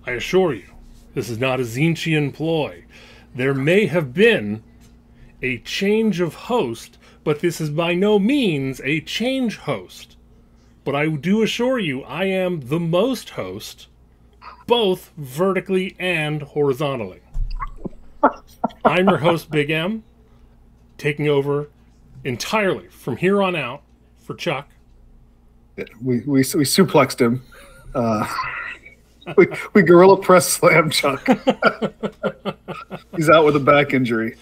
I assure you, this is not a Zinchian ploy. There may have been a change of host, but this is by no means a change host. But I do assure you, I am the most host, both vertically and horizontally. I'm your host, Big M, taking over entirely from here on out for Chuck. We suplexed him. We gorilla press slam Chuck. He's out with a back injury.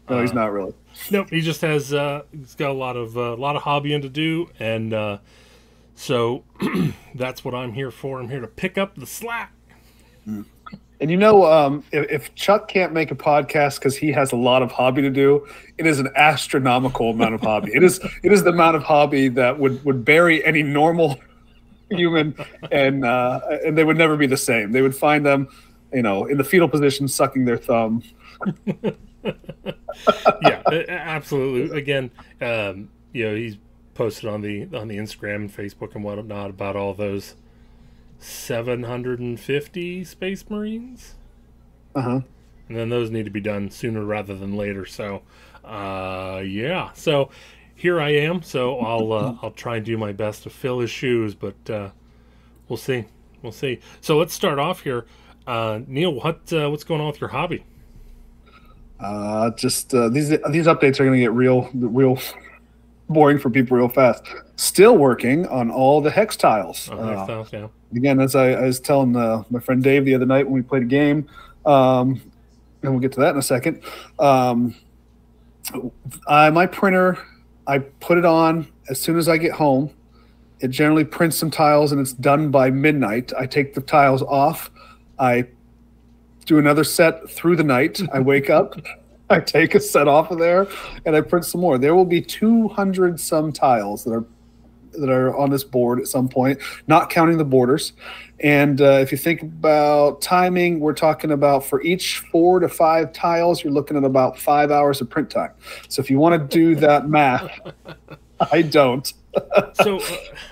No, he's not really. Nope, he just has he's got a lot of hobbying to do, and so that's what I'm here for. I'm here to pick up the slack. And you know, if Chuck can't make a podcast because he has a lot of hobby to do, it is an astronomical amount of hobby. It is the amount of hobby that would bury any normal human, and they would never be the same. They would find them, in the fetal position, sucking their thumb. Yeah, absolutely. Again, he's posted on the Instagram and Facebook and whatnot about all those 750 Space Marines. And then those need to be done sooner rather than later. So, yeah. So here I am. So I'll try and do my best to fill his shoes, but we'll see. We'll see. So let's start off here. Neil, what's going on with your hobby? Just these updates are going to get real boring for people real fast. Still working on all the hex tiles. Hex tiles, yeah. Again, as I was telling my friend Dave the other night when we played a game, and we'll get to that in a second. My printer, I put it on as soon as I get home. It generally prints some tiles, and it's done by midnight. I take the tiles off. I do another set through the night. I wake up. I take a set off of there, and I print some more. There will be 200 some tiles that are on this board at some point, not counting the borders. And if you think about timing, we're talking about for each 4 to 5 tiles, you're looking at about 5 hours of print time. So if you want to do that math, I don't. So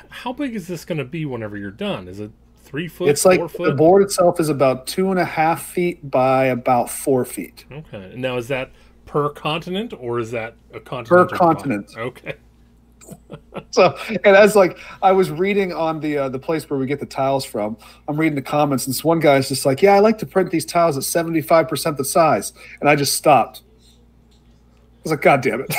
how big is this going to be whenever you're done? Is it 3 foot? It's like 4 foot? The board itself is about 2.5 feet by about 4 feet. Okay. Now, is that per continent, or is that a continent? Per continent. Okay. So, and as I was reading on the place where we get the tiles from, I'm reading the comments, and this one guy's just like, "Yeah, I like to print these tiles at 75% the size," and I just stopped. I was like, "God damn it!"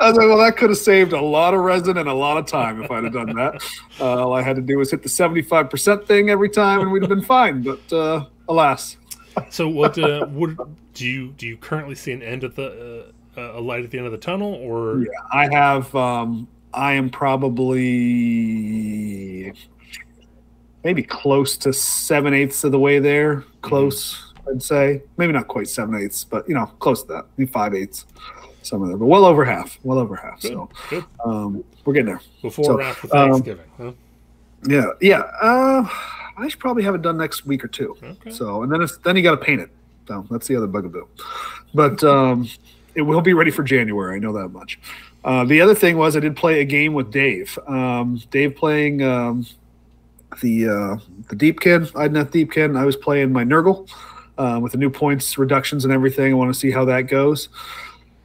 I was like, well, that could have saved a lot of resin and a lot of time if I'd have done that. All I had to do was hit the 75% thing every time, and we'd have been fine. But alas. So, what do you currently see an end at a light at the end of the tunnel, or? Yeah, I have. I am probably maybe close to 7/8 of the way there. Close, I'd say. Maybe not quite 7/8, but close to that. Maybe 5/8. Somewhere there, but well over half. Good, so good. We're getting there. Before or after Thanksgiving, huh? Yeah. I should probably have it done next week or two. Okay. So, and then you got to paint it. So that's the other bugaboo. But it will be ready for January. I know that much. The other thing was I did play a game with Dave. Dave playing the Deepkin, Idnath Deepkin. I was playing my Nurgle with the new points reductions and everything. I want to see how that goes.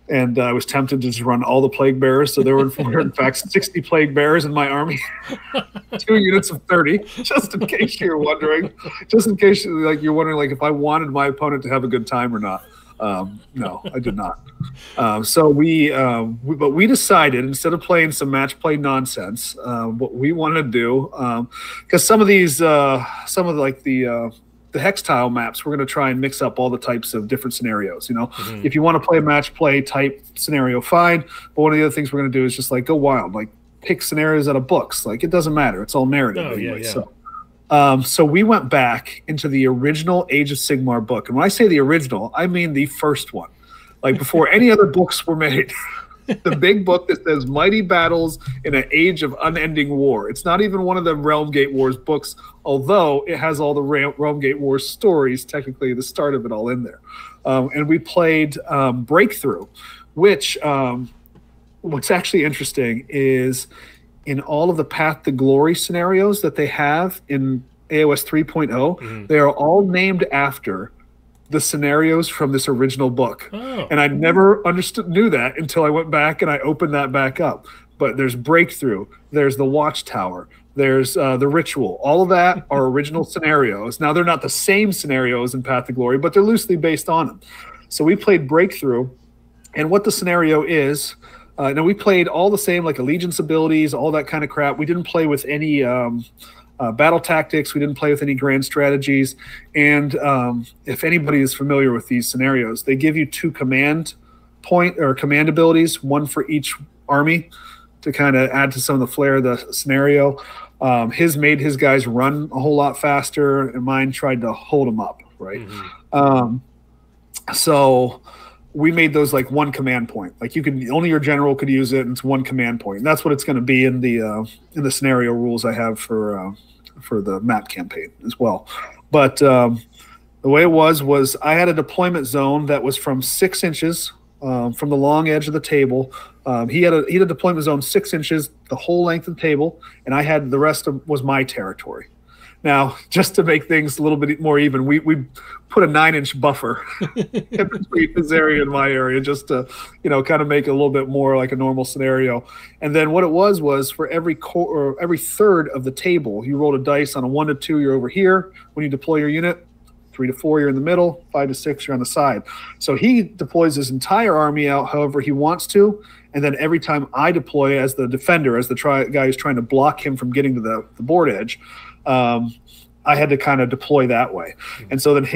And I was tempted to just run all the plague bearers. So there were, in fact, 60 plague bearers in my army, 2 units of 30, just in case you're wondering. Just in case you're wondering if I wanted my opponent to have a good time or not. No, I did not. So we decided, instead of playing some match play nonsense, what we wanted to do, because some of the hex tile maps, we're going to try and mix up all the types of different scenarios. If you want to play a match play type scenario, fine. But one of the other things we're going to do is just go wild, pick scenarios out of books. It doesn't matter. It's all narrative anyway. Yeah. So we went back into the original Age of Sigmar book. And when I say the original, I mean the first one, before any other books were made. The big book that says Mighty Battles in an Age of Unending War. It's not even one of the Realm Gate Wars books, although it has all the Realm Gate Wars stories, technically the start of it all in there. And we played Breakthrough, which what's actually interesting is in all of the Path to Glory scenarios that they have in AOS 3.0, they are all named after the scenarios from this original book. Oh. And I never knew that until I went back and I opened that back up. But there's Breakthrough, there's the Watchtower, there's the Ritual. All of that are original scenarios. Now, they're not the same scenarios in Path to Glory, but they're loosely based on them. So we played Breakthrough, and what the scenario is, now we played all the same, like allegiance abilities, all that kind of crap. We didn't play with any battle tactics. We didn't play with any grand strategies. And if anybody is familiar with these scenarios, they give you 2 command abilities, one for each army, to kind of add to some of the flair of the scenario. His made his guys run a whole lot faster, and mine tried to hold them up, right? So we made those like 1 command point. Like only your general could use it, and it's 1 command point. And that's what it's going to be in the scenario rules I have for the map campaign as well. But the way it was I had a deployment zone that was from 6 inches from the long edge of the table. He had a deployment zone 6 inches the whole length of the table, and I had the rest was my territory. Now, just to make things a little bit more even, we put a 9-inch buffer in between his area and my area, just to kind of make it a little bit more like a normal scenario. And then what it was for every third of the table, you rolled a dice. On a 1 to 2, you're over here. When you deploy your unit, 3 to 4, you're in the middle. 5 to 6, you're on the side. So he deploys his entire army out however he wants to. And then every time I deploy as the defender, as the guy who's trying to block him from getting to the board edge, I had to kind of deploy that way. And so then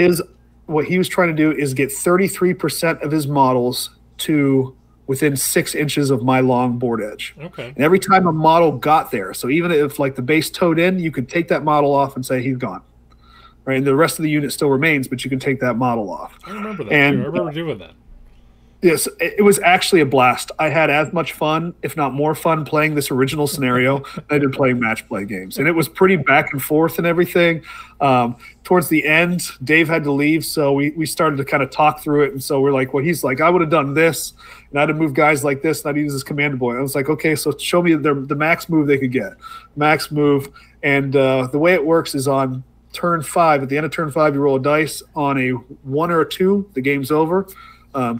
what he was trying to do is get 33% of his models to within 6 inches of my long board edge. Okay. And every time a model got there, so even if like the base towed in, you could take that model off and say he's gone. Right, and the rest of the unit still remains, but you can take that model off. I remember that. I remember doing that. Yes, it was actually a blast. I had as much fun, if not more fun, playing this original scenario than I did playing match play games. And it was pretty back and forth and everything. Towards the end, Dave had to leave, so we started to kind of talk through it. And so we're like, well, he's like, I would have done this, and I'd have moved guys like this, and I'd use this commander boy. I was like, okay, so show me the max move they could get. Max move. And the way it works is on turn 5, at the end of turn 5, you roll a dice. On a 1 or a 2, the game's over.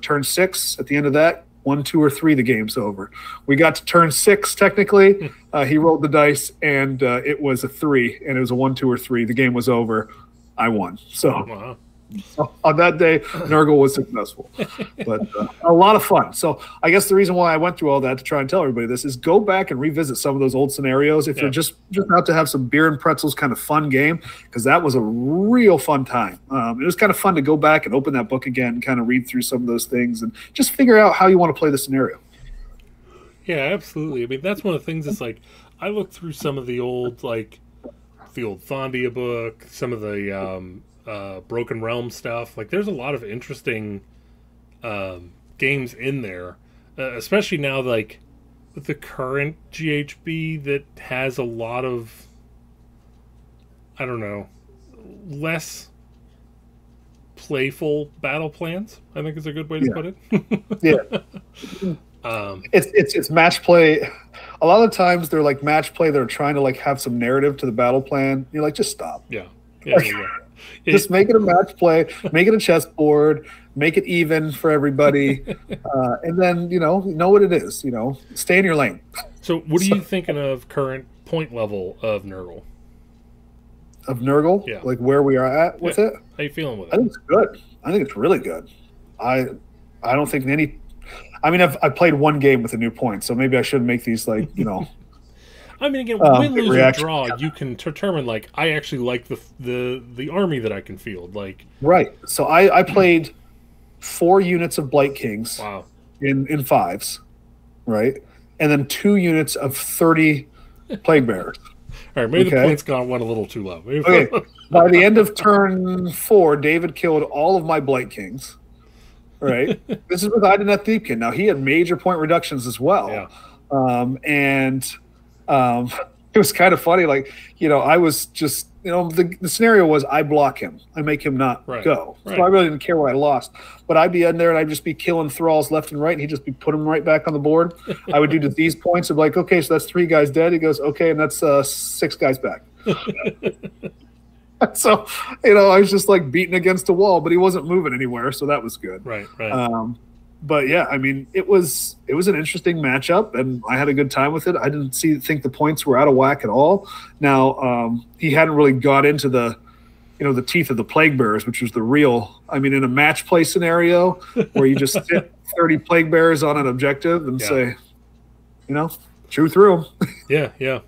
Turn 6, at the end of that, 1, 2, or 3, the game's over. We got to turn 6, technically. He rolled the dice, and it was a 3, and it was a 1, 2, or 3. The game was over. I won. So on that day, Nurgle was successful. But a lot of fun. So I guess the reason why I went through all that to try and tell everybody this is go back and revisit some of those old scenarios if you're just out to have some beer and pretzels kind of fun game, because that was a real fun time. It was kind of fun to go back and open that book again and kind of read through some of those things and just figure out how you want to play the scenario. Yeah, absolutely. I mean, that's one of the things that's like, I looked through some of the old, like, the old Thondia book, some of the Broken Realm stuff. Like, there's a lot of interesting games in there, especially now, like, with the current GHB that has a lot of, I don't know, less playful battle plans, I think is a good way to put it. It's match play. A lot of times they're like match play. They're trying to like have some narrative to the battle plan. You're like, just stop. Just make it a match play. Make it a chessboard. Make it even for everybody, and then know what it is. Stay in your lane. So, what are you thinking of current point level of Nurgle? Of Nurgle, yeah, like where we are at with it. How you feeling with it? I think it's good. I think it's really good. I don't think any. I mean, I've played one game with a new point, so maybe I should make these like I mean, again, win, lose, or draw, you can determine like I actually like the army that I can field. Like right. So I played 4 units of Blight Kings. Wow. In 5s, right, and then 2 units of 30 Plague Bearers. All right, maybe the points went a little too low. Okay. By the end of turn 4, David killed all of my Blight Kings. Right. This is with Idanet Thiepkin. Now he had major point reductions as well. Yeah. It was kind of funny. Like, I was just the scenario was I block him. I make him not go. So I really didn't care what I lost. But I'd be in there and I'd just be killing thralls left and right, and he'd just be putting them right back on the board. I would do these points of like, okay, so that's 3 guys dead. He goes, okay, and that's 6 guys back. So, I was just like beating against a wall, but he wasn't moving anywhere, so that was good. Right. But yeah, I mean, it was an interesting matchup, and I had a good time with it. I didn't think the points were out of whack at all. Now, he hadn't really got into the teeth of the plague bearers, which was the real. I mean, in a match play scenario where you just sit 30 plague bearers on an objective and say, chew through them. Yeah.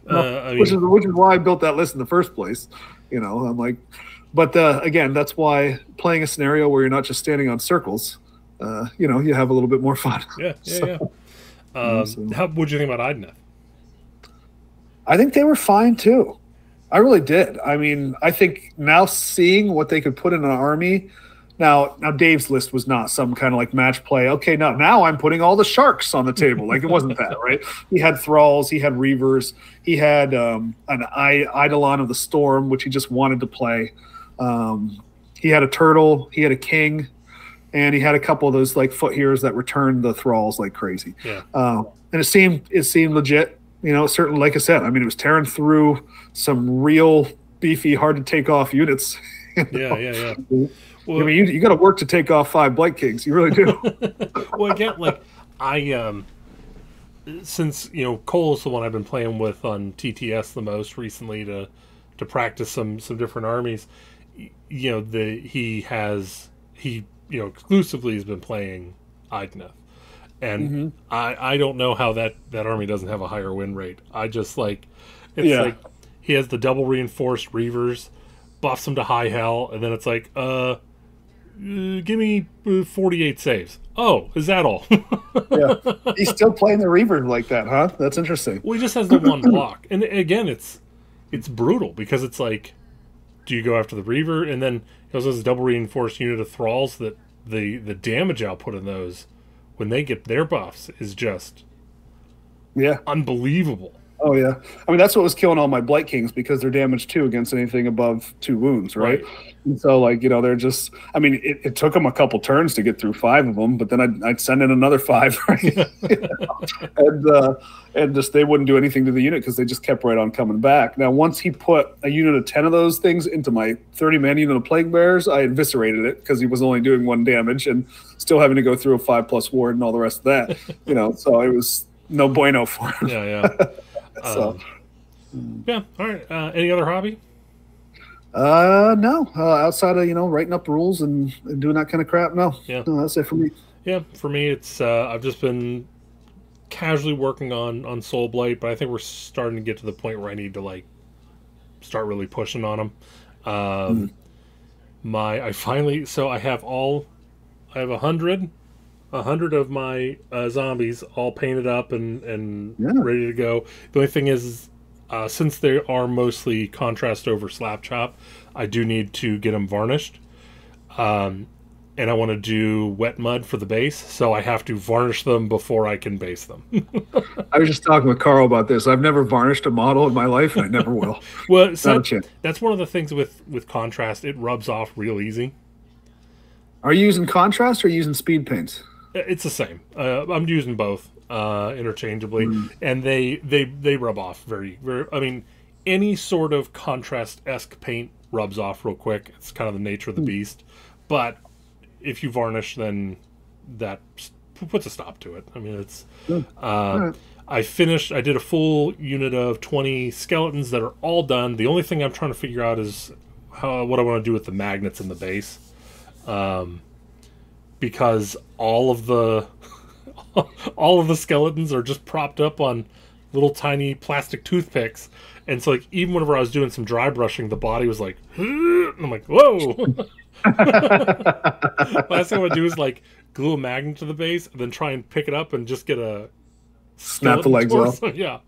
Which is why I built that list in the first place. I'm like, but again, that's why playing a scenario where you're not just standing on circles, you have a little bit more fun. Yeah. How would you think about Idneth? I think they were fine too. I really did. I mean, I think now seeing what they could put in an army. Now Dave's list was not some kind of like match play. Okay, now I'm putting all the sharks on the table. Like, it wasn't that, right? He had thralls, he had reavers, he had an Eidolon of the Storm, which he just wanted to play. He had a turtle, he had a king, and he had a couple of those like foot heroes that returned the thralls like crazy. Yeah. And it seemed legit. Certainly, like I said, I mean, it was tearing through some real beefy, hard to take off units. Yeah. Well, I mean, you got to work to take off 5 Blight Kings. You really do. Well, again, like since Cole is the one I've been playing with on TTS the most recently to practice some different armies. He exclusively has been playing Idneth, and I don't know how that army doesn't have a higher win rate. I just like like he has the double reinforced reavers, buffs them to high hell, and then it's like give me 48 saves. Oh, is that all? Yeah. He's still playing the Reaver like that, huh? That's interesting. Well, he just has the one block. And again, it's brutal because it's like, do you go after the Reaver? And then he also has a double reinforced unit of Thralls that the damage output in those, when they get their buffs, is just unbelievable. Oh, yeah. I mean, that's what was killing all my Blight Kings, because they're damaged 2 against anything above 2 wounds, right? And so, like, they're just, I mean, it took them a couple turns to get through 5 of them, but then I'd send in another 5, right? And just they wouldn't do anything to the unit because they just kept right on coming back. Now, once he put a unit of 10 of those things into my 30-man unit of Plague Bearers, I eviscerated it because he was only doing 1 damage and still having to go through a 5+ ward and all the rest of that. So it was no bueno for him. Yeah. All right. Any other hobby? No. Outside of writing up rules and doing that kind of crap, no. No, that's it for me. Yeah, for me, it's I've just been casually working on Soul Blight, but I think we're starting to get to the point where I need to start really pushing on them. I have 100 of my zombies all painted up and ready to go. The only thing is, since they are mostly contrast over slap chop, I do need to get them varnished. And I want to do wet mud for the base, so I have to varnish them before I can base them. I was just talking with Carl about this. I've never varnished a model in my life, and I never will. Well, that's one of the things with contrast. It rubs off real easy. Are you using contrast or are you using speed paints? It's the same. I'm using both interchangeably, and they rub off very, very. I mean, any sort of contrast-esque paint rubs off real quick. It's kind of the nature of the beast. But if you varnish, then that puts a stop to it. I mean, it's. Right. I did a full unit of 20 skeletons that are all done. The only thing I'm trying to figure out is what I want to do with the magnets in the base. Because all of the skeletons are just propped up on little tiny plastic toothpicks, and so even whenever I was doing some dry brushing, the body was like, and I'm like, whoa. Last thing I would do is glue a magnet to the base, and then try and pick it up and just get a snap the legs off. Yeah.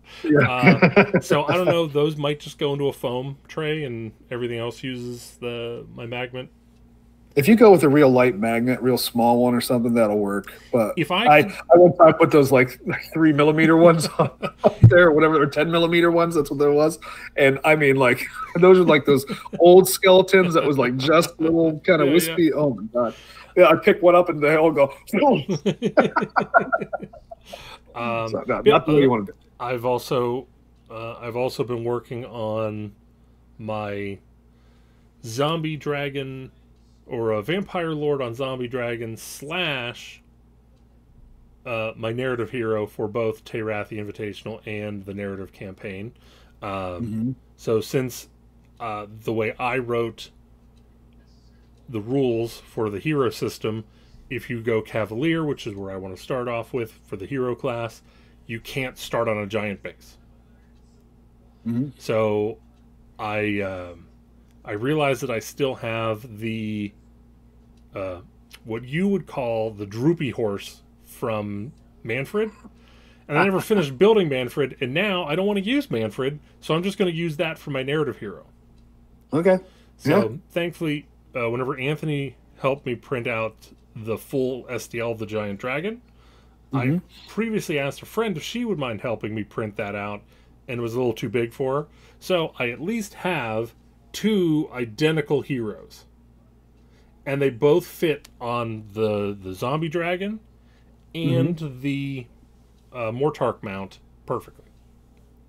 So I don't know. Those might just go into a foam tray, and everything else uses my magnet If you go with a real light magnet, real small one or something, that'll work. But If I one time put those like 3 millimeter ones up there, or whatever, or 10 millimeter ones. That's what there was. And I mean, like those are like those old skeletons that was like just little kind of wispy. Yeah. Oh my god! Yeah, I pick one up and they all go. So, no, not the way you want to do. I've also been working on my zombie dragon, or a vampire lord on zombie dragon / my narrative hero for both Teyrathi Invitational and the narrative campaign. So since the way I wrote the rules for the hero system, if you go Cavalier, which is where I want to start off with for the hero class, you can't start on a giant base. So I realized that I still have the what you would call the droopy horse from Manfred, and I never finished building Manfred, and now I don't want to use Manfred, so I'm just going to use that for my narrative hero. Okay. So thankfully, whenever Anthony helped me print out the full STL of the Giant Dragon, I previously asked a friend if she would mind helping me print that out, and it was a little too big for her. So I at least have 2 identical heroes, and they both fit on the zombie dragon and the Mortark mount perfectly.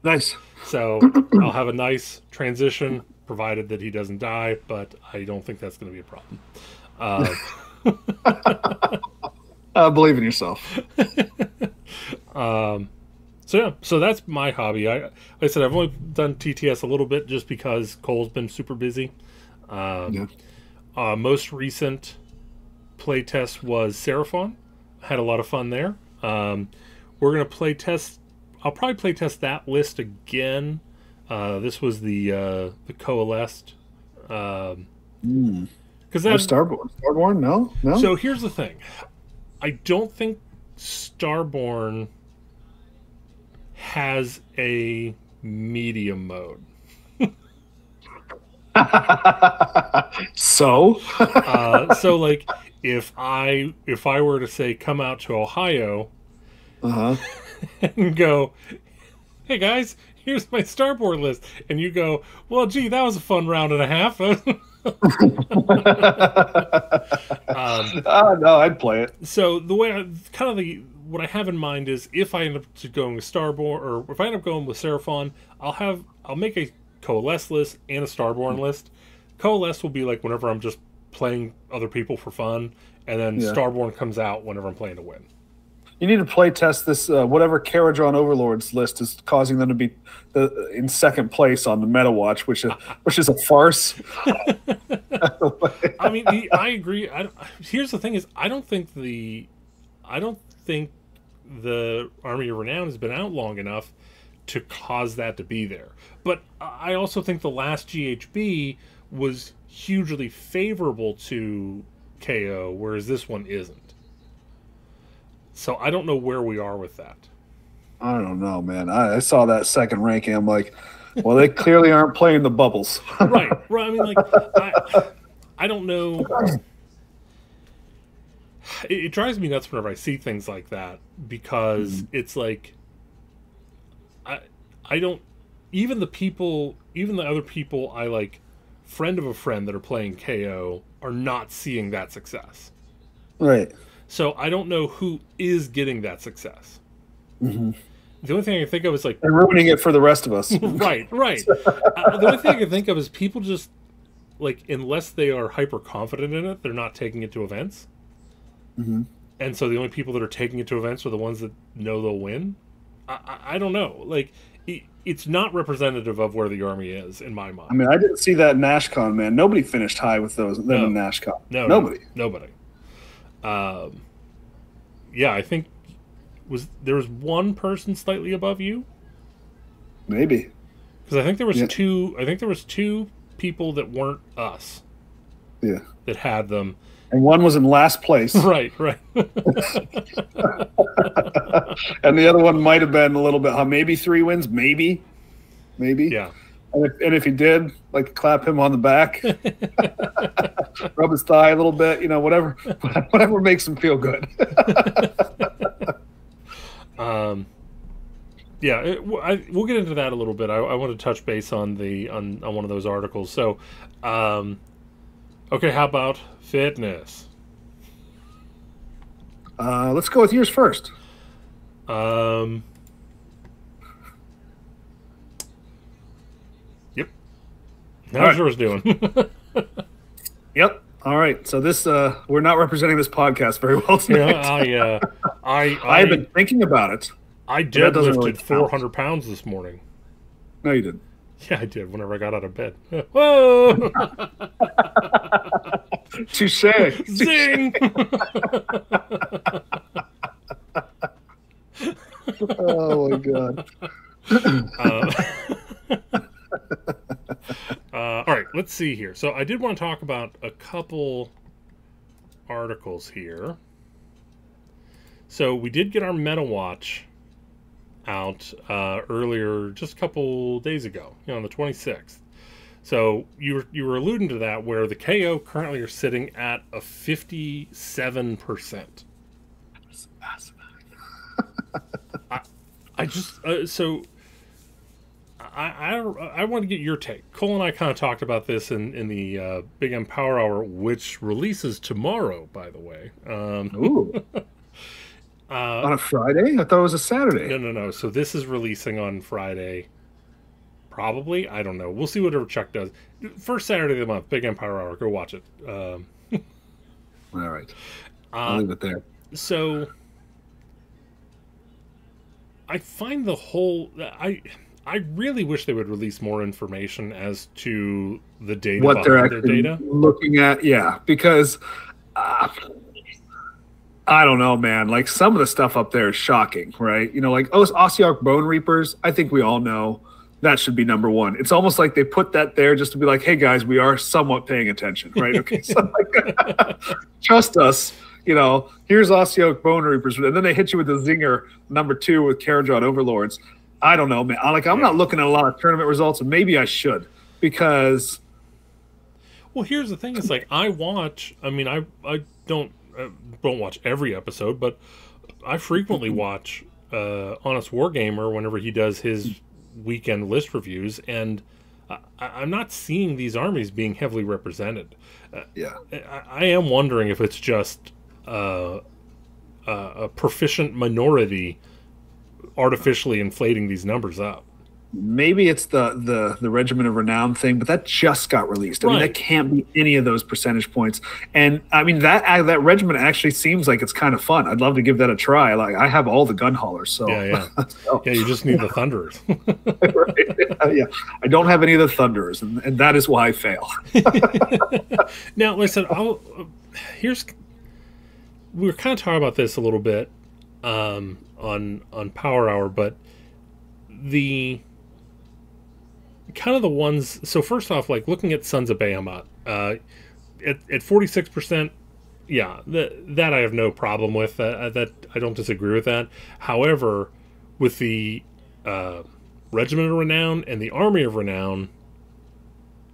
Nice. So I'll have a nice transition, provided that he doesn't die, but I don't think that's going to be a problem. Believe in yourself. So that's my hobby. Like I said, I've only done TTS a little bit just because Cole's been super busy. Most recent playtest was Seraphon. Had a lot of fun there. We're gonna playtest. I'll probably playtest that list again. This was the Coalesced. Because that's Starborn. No. So here's the thing. I don't think Starborn has a medium mode. So like if I were to say come out to Ohio and go, hey guys, here's my Starborn list, and you go, well gee, that was a fun round and a half. No, I'd play it. So the way what I have in mind is if I end up going with Starborn, or if I end up going with Seraphon, I'll make a Coalesce list and a Starborn list. Coalesce will be like whenever I'm just playing other people for fun, and then Starborn comes out whenever I'm playing to win. You need to play test this whatever Caradron Overlords list is causing them to be in second place on the Meta Watch, which is a farce. I mean, I agree. Here's the thing: is I don't think the Army of Renown has been out long enough to cause that to be there. But I also think the last GHB was hugely favorable to KO, whereas this one isn't. So I don't know where we are with that. I don't know, man. I saw that second ranking. I'm like, well, they clearly aren't playing the bubbles. Right. I mean, like, I don't know. It drives me nuts whenever I see things like that, because it's like, I don't, even the other people I like, friend of a friend that are playing KO are not seeing that success. Right. So I don't know who is getting that success. The only thing I can think of is like... They're ruining it for the rest of us. Right. The only thing I can think of is people just, like, unless they are hyper confident in it, they're not taking it to events. And so the only people that are taking it to events are the ones that know they'll win. I don't know. Like, it's not representative of where the Army is, in my mind. I mean, I didn't see that in NashCon, man. Nobody finished high with them in NashCon. Nobody. Yeah, I think there was one person slightly above you. Maybe, because I think there was two. I think there was 2 people that weren't us. Yeah, that had them, and one was in last place. Right. And the other one might have been a little bit, maybe 3 wins, maybe. Yeah. And if he did, like clap him on the back, rub his thigh a little bit, you know, whatever makes him feel good. Yeah, we'll get into that a little bit. I want to touch base on on one of those articles. So, okay, how about fitness? Let's go with yours first. Yep. How's yours doing? Yep. All right. So this we're not representing this podcast very well tonight. Yeah, I've been thinking about it. I deadlifted really 400 pounds this morning. No, you didn't. Yeah, I did. Whenever I got out of bed. Whoa! Touche. Zing! Oh my god. All right, let's see here. So I did want to talk about a couple articles here. So we did get our MetaWatch out earlier, just a couple days ago, on the 26th. So you were alluding to that, where the KO currently are sitting at a 57%. That's massive. I just so I want to get your take. Cole and I kind of talked about this in the Big M Power Hour, which releases tomorrow, by the way. Ooh. On a Friday? I thought it was a Saturday. No. So this is releasing on Friday. Probably. I don't know. We'll see whatever Chuck does. First Saturday of the month, Big M Power Hour. Go watch it. All right. I'll leave it there. So I find the whole... I really wish they would release more information as to the data, what they're actually their data. Looking at, yeah, because I don't know, man. Like some of the stuff up there is shocking, right? You know, like Ossiarch Bone Reapers. I think we all know that should be number one. It's almost like they put that there just to be like, hey guys, we are somewhat paying attention, right? Okay, so like, trust us. You know, here's Ossiarch Bone Reapers, and then they hit you with the zinger number 2 with Karajan Overlords. I don't know, man. I'm not looking at a lot of tournament results, and maybe I should, because. Well, here's the thing: it's like I don't watch every episode, but I frequently watch Honest Wargamer whenever he does his weekend list reviews, and I'm not seeing these armies being heavily represented. Yeah, I am wondering if it's just a proficient minority artificially inflating these numbers up. Maybe it's the Regiment of Renown thing, but that just got released. I mean, that can't be any of those percentage points. And I mean, that regiment actually seems like it's kind of fun. I'd love to give that a try. Like I have all the gun haulers, so yeah. You just need the Thunderers. Right. Yeah, I don't have any of the Thunderers, and that is why I fail. Now, listen, we were kind of talking about this a little bit on Power Hour, but the kind of the ones. So first off, like looking at Sons of Behemoth, at 46%, yeah, that I have no problem with. That I don't disagree with that. However, with the Regiment of Renown and the Army of Renown,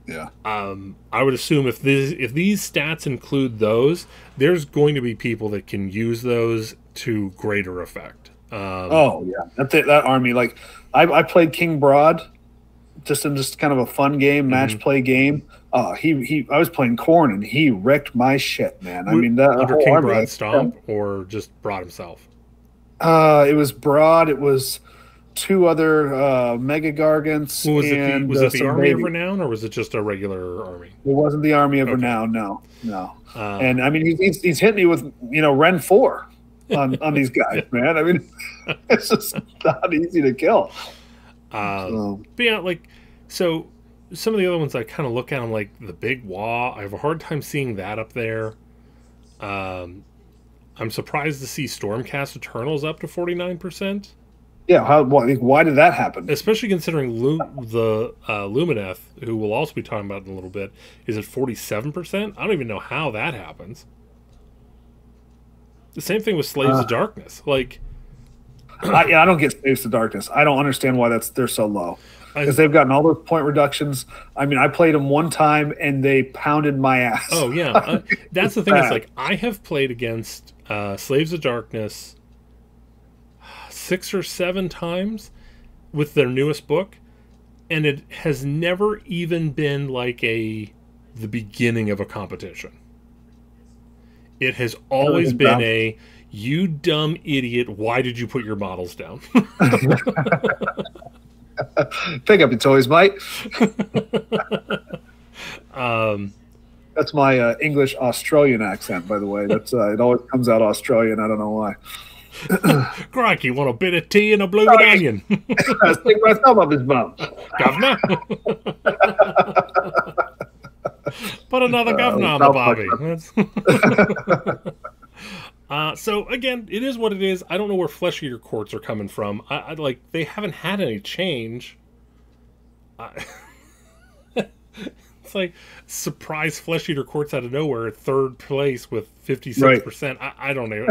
yeah, I would assume if these stats include those, there's going to be people that can use those to greater effect. Oh yeah, that army. Like I played King Broad, just kind of a fun game, match play game. I was playing Khorne and he wrecked my shit, man. I mean, that under King Broad Stomp or just Broad himself. It was Broad. It was 2 other Mega Gargants. Was it the Army of Renown, or was it just a regular army? It wasn't the Army of Renown. No. And I mean, he's hit me with Ren 4 on these guys, man. I mean, it's just not easy to kill. But yeah, like so. Some of the other ones I kind of look at, I'm like the Big Wah. I have a hard time seeing that up there. I'm surprised to see Stormcast Eternals up to 49%. Yeah, why did that happen? Especially considering the Lumineth, who we'll also be talking about in a little bit, is at 47%. I don't even know how that happens. The same thing with Slaves of Darkness. Like, I don't get Slaves to Darkness. I don't understand why they're so low. Because they've gotten all those point reductions. I mean, I played them one time and they pounded my ass. Oh yeah, that's the thing. Is like I have played against Slaves of Darkness 6 or 7 times with their newest book, and it has never even been like the beginning of a competition. It has always been a, you dumb idiot, why did you put your models down? Pick up your toys, mate. That's my English Australian accent, by the way. That's it always comes out Australian. I don't know why. Crikey, want a bit of tea and a blue onion? Stick my thumb up his bum. Governor. Put another governor on the bobby. So again, it is what it is. I don't know where Flesh Eater Courts are coming from. I like, they haven't had any change. It's like surprise Flesh Eater Courts out of nowhere at 3rd place with 56%. Right. I don't know.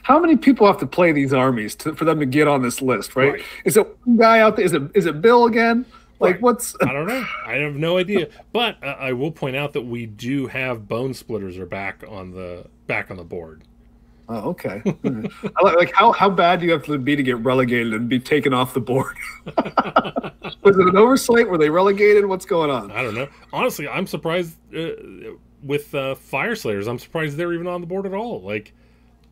How many people have to play these armies for them to get on this list? Right? Is it one guy out there? Is it Bill again? Like what's? I don't know. I have no idea. But I will point out that we do have Bone Splitters are back on the board. Oh, okay. Like how bad do you have to be to get relegated and be taken off the board? Was it an oversight? Were they relegated? What's going on? I don't know. Honestly, I'm surprised with Fire Slayers. I'm surprised they're even on the board at all. Like,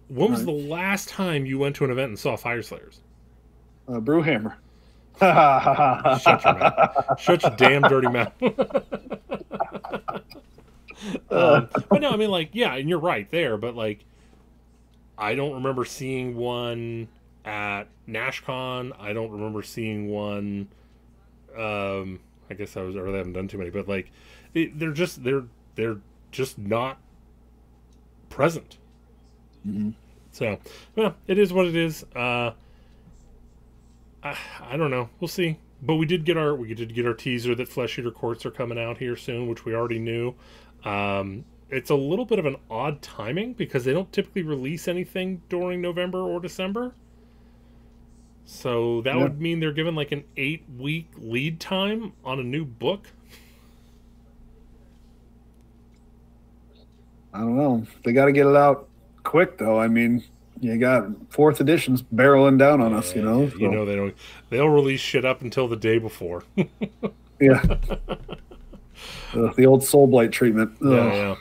when was the last time you went to an event and saw Fire Slayers? Brewhammer. Shut your mouth. Shut your damn dirty mouth. But no, I mean, like, yeah, and you're right there, but like, I don't remember seeing one at NashCon. I don't remember seeing one. I guess they haven't done too many, but like, they're just not present. Mm-hmm. So, well, it is what it is. I don't know. We'll see. But we did get our teaser that Flesh Eater Courts are coming out here soon, which we already knew. It's a little bit of an odd timing because they don't typically release anything during November or December. So that would mean they're given like an 8-week lead time on a new book. I don't know. They got to get it out quick, though. I mean, you got 4th editions barreling down on us, you know. So. You know they'll release shit up until the day before. Yeah. The old Soulblight treatment. Yeah.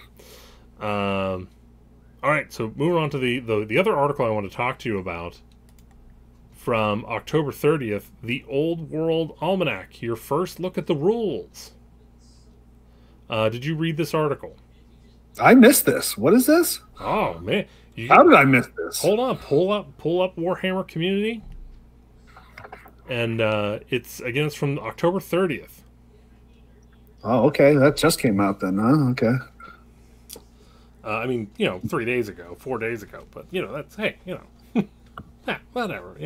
All right, so moving on to the other article I want to talk to you about from October 30th, the Old World Almanac, your first look at the rules. Did you read this article? I missed this. What is this? Oh, man. How did I miss this? Hold on. Pull up Warhammer Community. And it's from October 30th. Oh, okay. That just came out then, huh? Okay. I mean, 3 days ago, 4 days ago. But, that's, hey, whatever,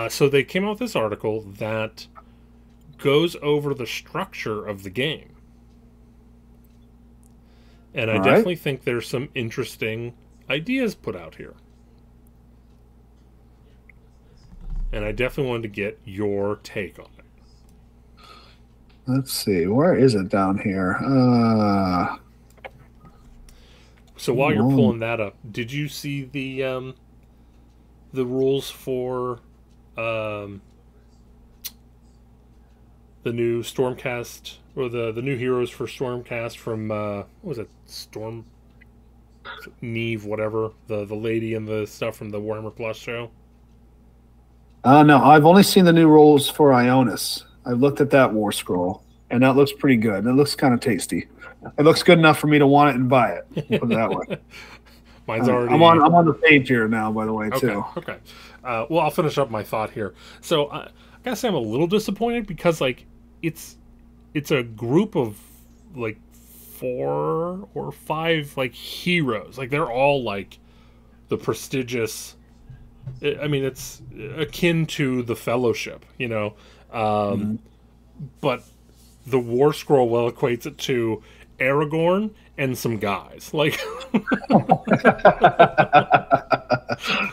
So they came out with this article that goes over the structure of the game. And I definitely think there's some interesting ideas put out here. And I definitely wanted to get your take on it. Let's see. Where is it down here? So while you're pulling that up, did you see the rules for the new Stormcast, or the new heroes for Stormcast from what was it, Neve, whatever, the lady and the stuff from the Warhammer Plus show? No, I've only seen the new rules for Ionis. I've looked at that war scroll, and that looks pretty good. It looks kind of tasty. It looks good enough for me to want it and buy it. Put it that way. Mine's already. I'm on the page here now, by the way, too. Okay. Well, I'll finish up my thought here. So I gotta say I'm a little disappointed because like it's a group of like 4 or 5 like heroes. Like they're all like the prestigious. I mean, it's akin to the Fellowship, but the War Scroll well equates it to Aragorn and some guys. Like,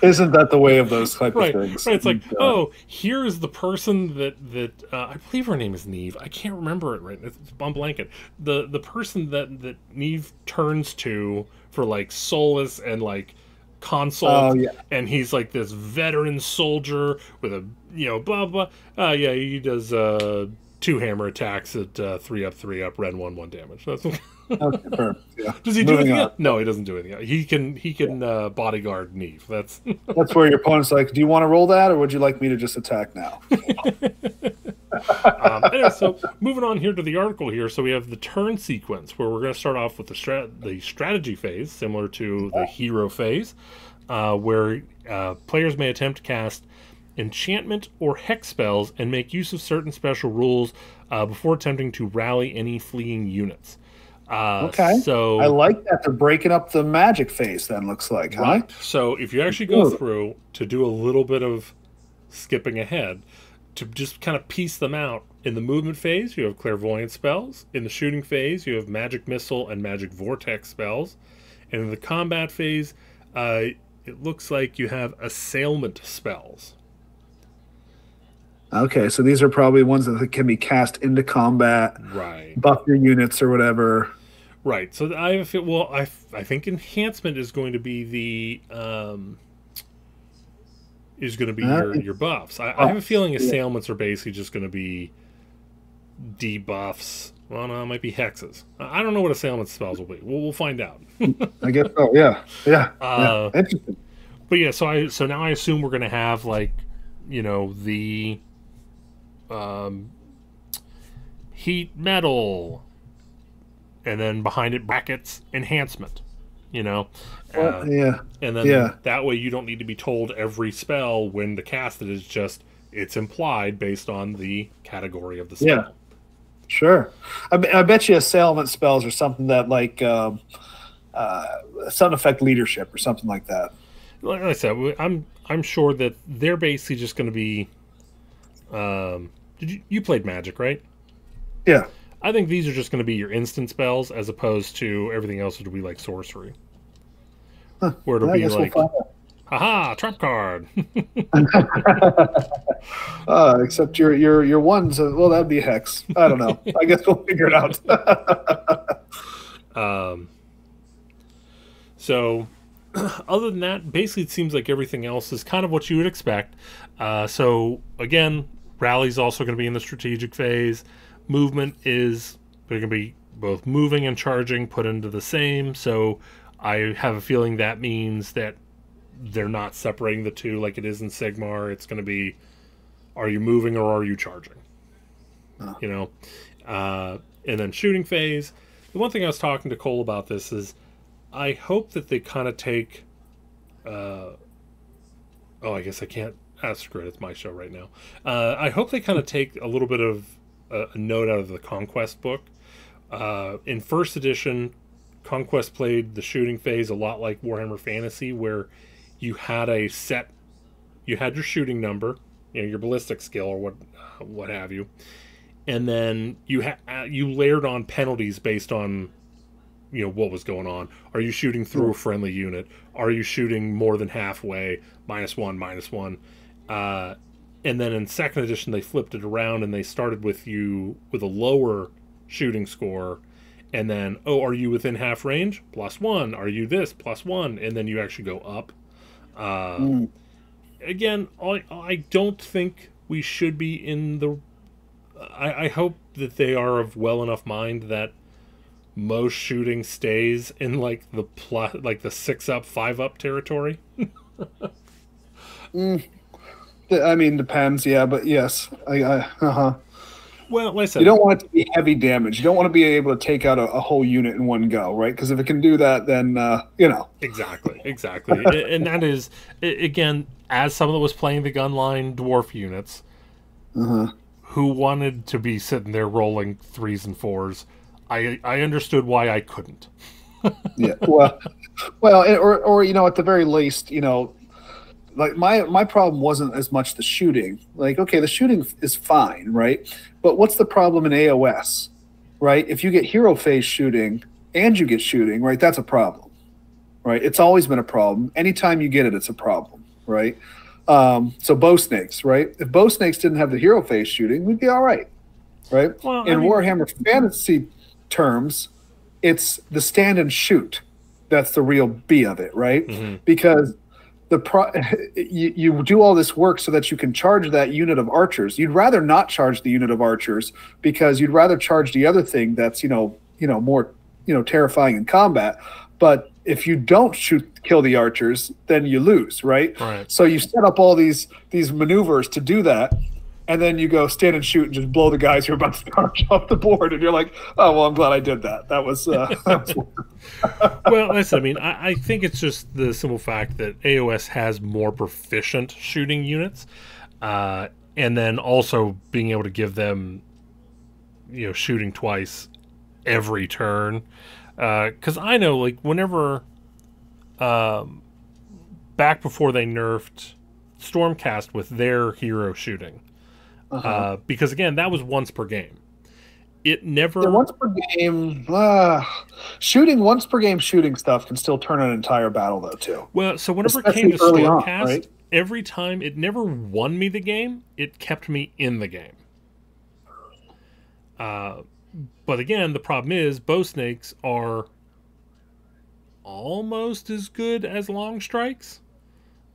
isn't that the way of those type right, of things? right. It's like, oh, here's the person that I believe her name is Neve. I can't remember it right. It's on blanket. The person that Neve turns to for like solace and like consult. Oh yeah. And he's like this veteran soldier with a blah blah. Yeah, he does 2 hammer attacks at 3 up, red 1 damage. That's Okay, perfect. Yeah. Does he do Moving anything? on. No, he doesn't do anything. He can bodyguard Neve. That's That's where your opponent's like, do you want to roll that, or would you like me to just attack now? anyway, so moving on here to the article here. So we have the turn sequence where we're going to start off with the strategy phase, similar to the hero phase, where players may attempt to cast enchantment or hex spells and make use of certain special rules before attempting to rally any fleeing units. Okay. So I like that they're breaking up the magic phase. Then looks like, right. huh? So if you actually go through to do a little bit of skipping ahead, to just kind of piece them out, in the movement phase, you have clairvoyant spells. In the shooting phase, you have magic missile and magic vortex spells. And in the combat phase, it looks like you have assailment spells. Okay, so these are probably ones that can be cast into combat, Right. buff your units or whatever. Right. So I think enhancement is going to be the your buffs. I have a feeling assailments are basically just going to be debuffs. Well, no, it might be hexes. I don't know what assailment spells will be. We'll find out. I guess so. Yeah. Interesting. But yeah, so now I assume we're going to have like, the heat metal, and then behind it brackets enhancement. And then that way you don't need to be told every spell when to cast it. It's implied based on the category of the spell. Yeah, sure. I bet you assailment spells are something that like sun effect leadership or something like that. Like I said, I'm sure that they're basically just going to be. You played Magic, right? Yeah. I think these are just going to be your instant spells as opposed to everything else would be like sorcery. Huh. Where it'll be like, haha, trap card. Except your ones, well, that'd be hex. I don't know. I guess we'll figure it out. So, other than that, basically it seems like everything else is kind of what you would expect. So, again, rally's also going to be in the strategic phase. Movement is they're going to be both moving and charging put into the same. So I have a feeling that means that they're not separating the two like it is in Sigmar. It's going to be, are you moving or are you charging? And then shooting phase. The one thing I was talking to Cole about this is I hope that they kind of take I guess I can't ask it. It's my show right now. I hope they kind of take a little bit of a note out of the Conquest book. In first edition, Conquest played the shooting phase a lot like Warhammer Fantasy, where you had your shooting number, your ballistic skill or what have you, and then you layered on penalties based on what was going on. Are you shooting through a friendly unit? Are you shooting more than halfway? -1. And then in second edition, they flipped it around and they started with you with a lower shooting score. And then, are you within half range? +1. Are you this? +1. And then you actually go up. Again, I don't think we should be in the... I hope that they are of well enough mind that most shooting stays in like the 6-up, 5-up territory. I mean, depends, yeah, but yes. Well, like I said, you don't want it to be heavy damage. You don't want to be able to take out a whole unit in one go, right? Because if it can do that, then, Exactly. And that is, again, as someone that was playing the gunline dwarf units, who wanted to be sitting there rolling 3s and 4s, I understood why I couldn't. Yeah, well, or at the very least, like my problem wasn't as much the shooting. Like, okay, the shooting is fine, right? But what's the problem in AOS? right? If you get hero phase shooting and you get shooting, right, that's a problem, right? It's always been a problem. Anytime you get it, it's a problem, right? So bow snakes, right? If bow snakes didn't have the hero phase shooting, we'd be all right, right? Well, In Warhammer Fantasy terms, it's the stand and shoot that's the real B of it, right? Because you do all this work so that you can charge that unit of archers. You'd rather not charge the unit of archers because you'd rather charge the other thing that's more terrifying in combat. But if you don't kill the archers, then you lose, right? So you set up all these maneuvers to do that, and then you go stand and shoot and just blow the guys who are about to charge off the board, and you're like, oh well, I'm glad I did that. That was well, listen, I mean, I think it's just the simple fact that AOS has more proficient shooting units, and then also being able to give them, shooting twice every turn. Because I know, like, whenever, back before they nerfed Stormcast with their hero shooting, because again, that was once per game. It never once per game. Shooting once per game shooting stuff can still turn an entire battle though too. Well, so whenever it came to Stormcast, every time it never won me the game, it kept me in the game. But again, the problem is bow snakes are almost as good as long strikes.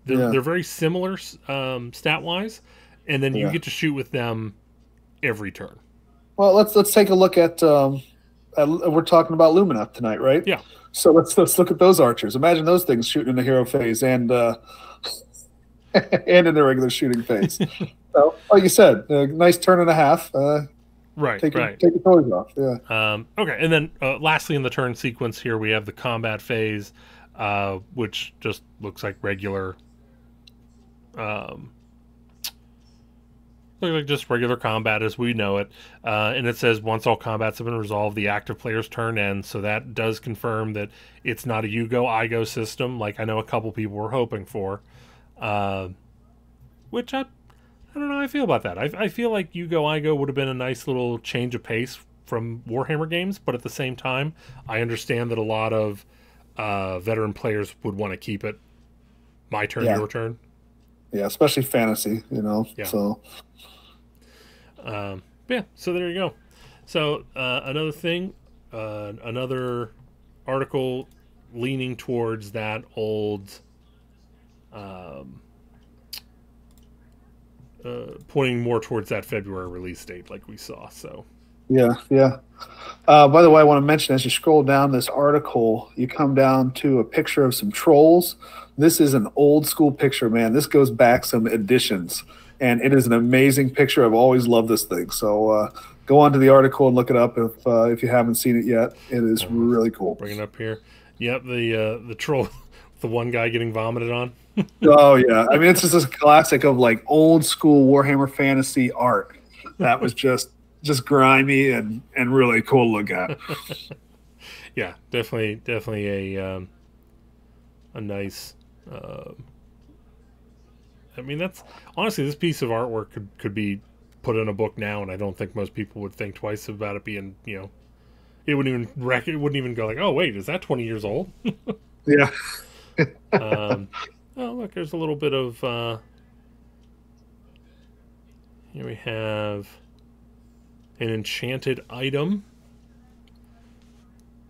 They're very similar stat wise, and then you get to shoot with them every turn. Well, let's take a look at we're talking about Lumineth tonight, right? Yeah. So let's look at those archers. Imagine those things shooting in the hero phase and and in the regular shooting phase. So, like you said, a nice turn and a half. Right. Take your toys off. Yeah. Okay, and then lastly in the turn sequence here we have the combat phase, which just looks like regular. Like just regular combat as we know it, and it says once all combats have been resolved, the active player's turn ends. So that does confirm that it's not a you go I go system, like I know a couple people were hoping for, which I don't know how I feel about that. I feel like you go I go would have been a nice little change of pace from Warhammer games, but at the same time, I understand that a lot of veteran players would want to keep it my turn, your turn. Yeah, especially fantasy, Yeah. So. So there you go. So another thing, another article leaning towards that old, pointing more towards that February release date, like we saw. So yeah. By the way, I want to mention as you scroll down this article, you come down to a picture of some trolls. This is an old school picture, man. This goes back some editions. And it is an amazing picture. I've always loved this thing. So go on to the article and look it up if you haven't seen it yet. It is really cool. Bring it up here. Yep, the troll, the one guy getting vomited on. Oh, yeah. I mean, it's just a classic of like old school Warhammer Fantasy art. That was just grimy and really cool to look at. Yeah, definitely a nice... I mean, that's honestly, this piece of artwork could be put in a book now, and I don't think most people would think twice about it being, it wouldn't even go like, oh wait, is that 20 years old? Yeah. Oh look, there's a little bit of here we have an enchanted item,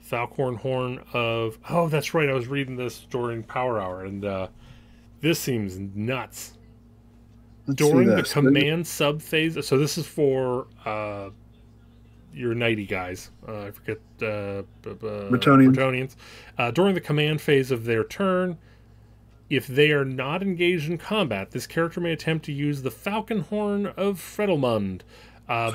Falcorn Horn of, oh that's right, I was reading this during Power Hour, and this seems nuts. During the command sub phase, so this is for your knighty guys. I forget Bretonnians. During the command phase of their turn, if they are not engaged in combat, this character may attempt to use the Falcon Horn of Fredelmund. By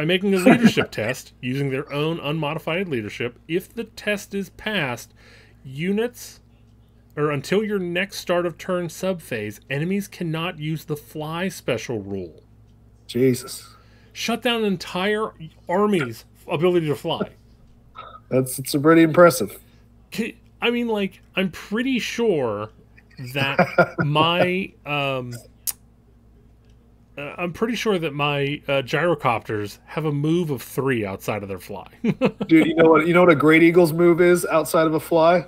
making a leadership test using their own unmodified leadership. If the test is passed, units. Or until your next start of turn subphase, enemies cannot use the fly special rule. Jesus. Shut down an entire army's ability to fly. It's pretty impressive. I mean, like, I'm pretty sure that my I'm pretty sure that my gyrocopters have a move of 3 outside of their fly. Dude, you know what? You know what a great eagle's move is outside of a fly?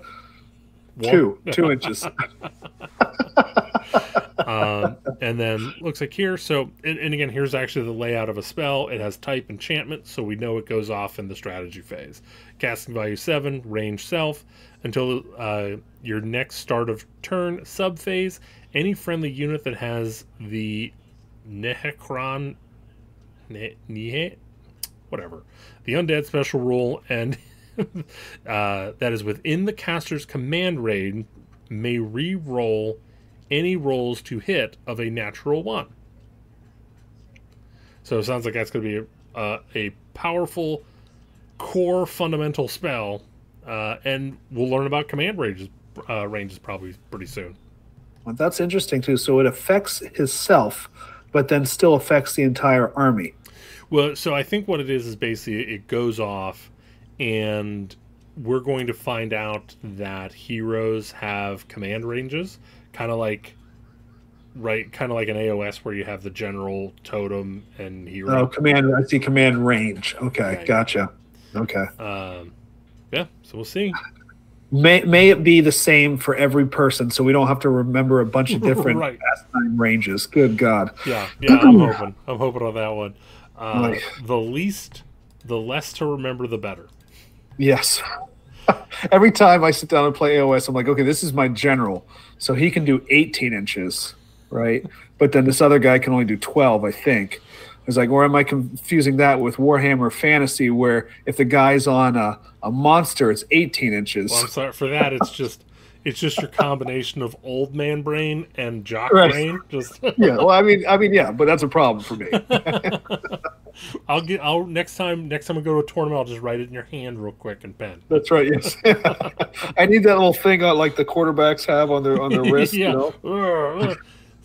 2 inches. And then looks like here. So, and again, here's actually the layout of a spell. It has type enchantment, so we know it goes off in the strategy phase. Casting value 7, range self. Until your next start of turn sub phase, any friendly unit that has the Nehekron, whatever, the undead special rule, and that is within the caster's command range, may re-roll any rolls to hit of a natural 1. So it sounds like that's going to be a powerful core fundamental spell, and we'll learn about command ranges probably pretty soon. Well, that's interesting too. So it affects himself, but then still affects the entire army. Well, so I think what it is basically it goes off, and we're going to find out that heroes have command ranges, kind of like an AOS where you have the general, totem, and hero. Oh, command! I see command range. Okay, gotcha. Okay. Yeah, so we'll see. May it be the same for every person, so we don't have to remember a bunch of different right. pastime ranges. Good God. Yeah, I'm hoping on that one. The less to remember, the better. Yes. Every time I sit down and play AOS, I'm like, okay, this is my general, so he can do 18 inches, right? But then this other guy can only do 12, I think. It's like, or am I confusing that with Warhammer Fantasy, where if the guy's on a monster, it's 18 inches? Well, I'm sorry for that. It's just your combination of old man brain and jock brain. Just yeah. Well, I mean, yeah, but that's a problem for me. I'll next time I go to a tournament, I'll just write it in your hand real quick and pen. That's right. Yes. I need that little thing on like the quarterbacks have on their wrist. Yeah. You know?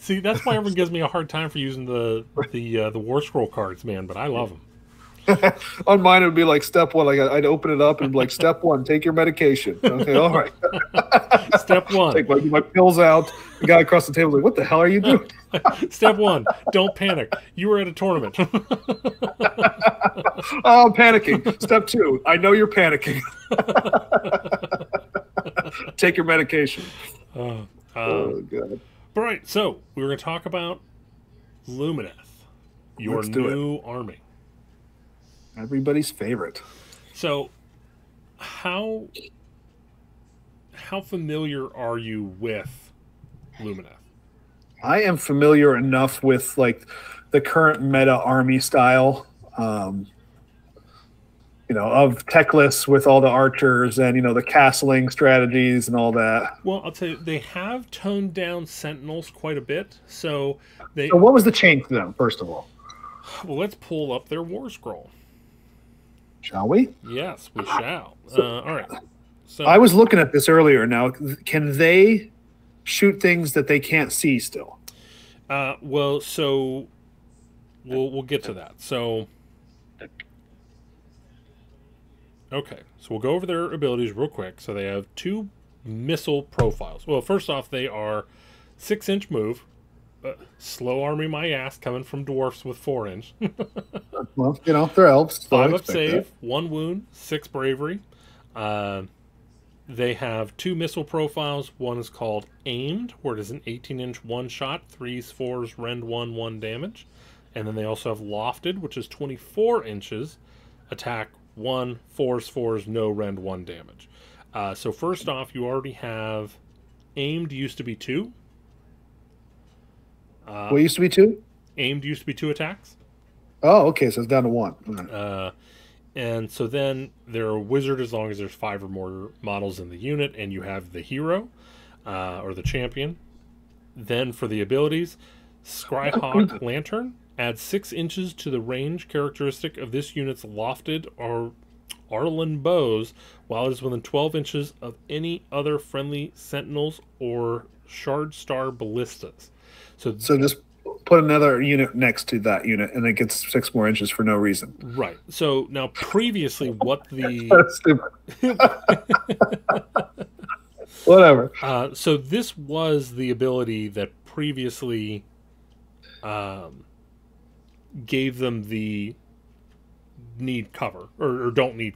See, that's why everyone gives me a hard time for using the War Scroll cards, man. But I love them. On mine, it would be like step 1. Like I'd open it up and be like, step 1, take your medication. Okay, all right. Step 1, take my pills out. The guy across the table is like, what the hell are you doing? Step 1, don't panic. You were at a tournament. Oh, I'm panicking. Step 2, I know you're panicking. Take your medication. Oh God. All right, so we're going to talk about Lumineth, your new army. Everybody's favorite. So, how familiar are you with Lumineth? I am familiar enough with like the current meta army style, of tech lists with all the archers and the castling strategies and all that. Well, I'll tell you, they have toned down sentinels quite a bit. So what was the change to them, first of all? Well, let's pull up their war scroll. Shall we? Yes, we shall. All right. So I was looking at this earlier. Now, can they shoot things that they can't see still? Well, so we'll get to that. So, okay. So we'll go over their abilities real quick. So they have 2 missile profiles. Well, first off, they are 6-inch move. Slow army my ass coming from dwarfs with 4-inch. Well, they're elves. 5 up save, 1 wound, 6 bravery. They have 2 missile profiles. One is called aimed, where it is an 18-inch one-shot, 3s, 4s, rend 1 damage. And then they also have lofted, which is 24 inches, attack 1, 4s, no rend 1 damage. So first off, you already have aimed used to be 2. What used to be 2? Aimed used to be 2 attacks. Oh, okay, so it's down to 1. And so then they're a wizard as long as there's 5 or more models in the unit, and you have the hero or the champion. Then for the abilities, Scryhawk Lantern adds 6 inches to the range characteristic of this unit's lofted or Arlen bows while it is within 12 inches of any other friendly sentinels or shard star ballistas. So just put another unit next to that unit, and it gets 6 more inches for no reason. Right. So now, previously, what the whatever. So this was the ability that previously gave them the need cover or don't need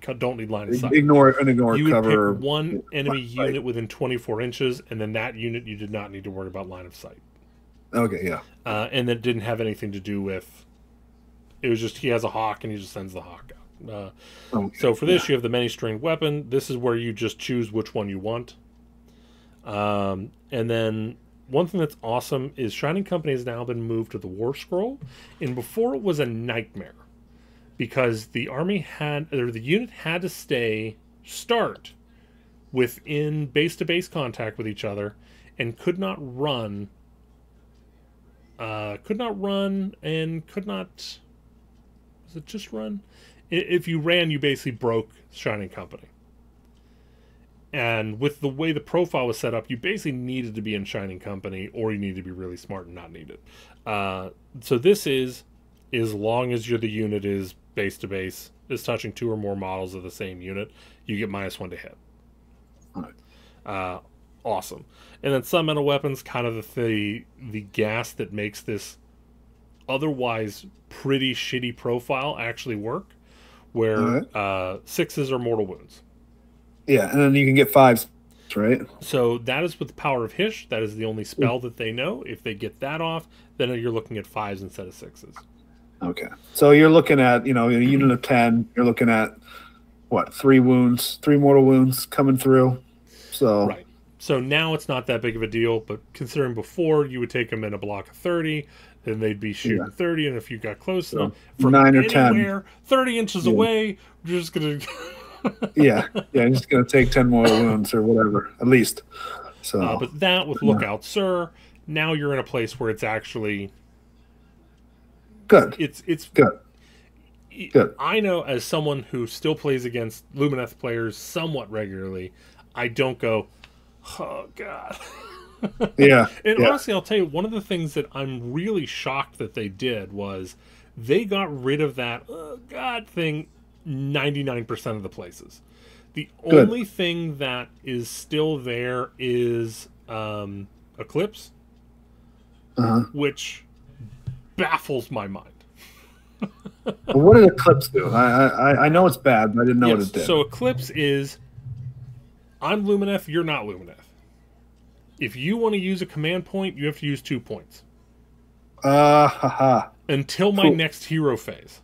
line of sight. Ignore You would cover. pick one enemy Right. unit within 24 inches, and then that unit you did not need to worry about line of sight. Okay, yeah. And that didn't have anything to do with. It was just he has a hawk and he just sends the hawk out. Okay, So for this, you have the many-stringed weapon. This is where you just choose which one you want. And then one thing that's awesome is Shining Company has now been moved to the War Scroll, and before it was a nightmare because the unit had to start within base-to-base contact with each other, and could not run. Was it just run? If you ran, you basically broke Shining Company. And with the way the profile was set up, you basically needed to be in Shining Company, or you needed to be really smart and not need it. So this is, as long as the unit is base to base, is touching 2 or more models of the same unit, you get -1 to hit. All right. Awesome. And then some metal weapons, kind of the gas that makes this otherwise pretty shitty profile actually work, where 6s are mortal wounds. Yeah, and then you can get 5s, right? So that is with the power of Hish. That is the only spell that they know. If they get that off, then you're looking at 5s instead of 6s. Okay. So you're looking at, a unit of 10, you're looking at, 3 wounds, 3 mortal wounds coming through. So Right. So now it's not that big of a deal, but considering before you would take them in a block of 30, then they'd be shooting 30, and if you got close enough from 9 or anywhere, 10. 30 inches away, you're just going to... yeah, I'm just going to take 10 more wounds or whatever, at least. So, but that with Lookout Sir, now you're in a place where it's actually... good. It's good. Good. I know as someone who still plays against Lumineth players somewhat regularly, I don't go, oh, God. Yeah. And honestly, I'll tell you, one of the things that I'm really shocked that they did was they got rid of that, oh, God thing 99% of the places. The only thing that is still there is Eclipse, which baffles my mind. Well, what did Eclipse do? I know it's bad, but I didn't know what it did. So Eclipse is, I'm Lumineth, you're not Lumineth. If you want to use a command point, you have to use 2 points. Until my next hero phase.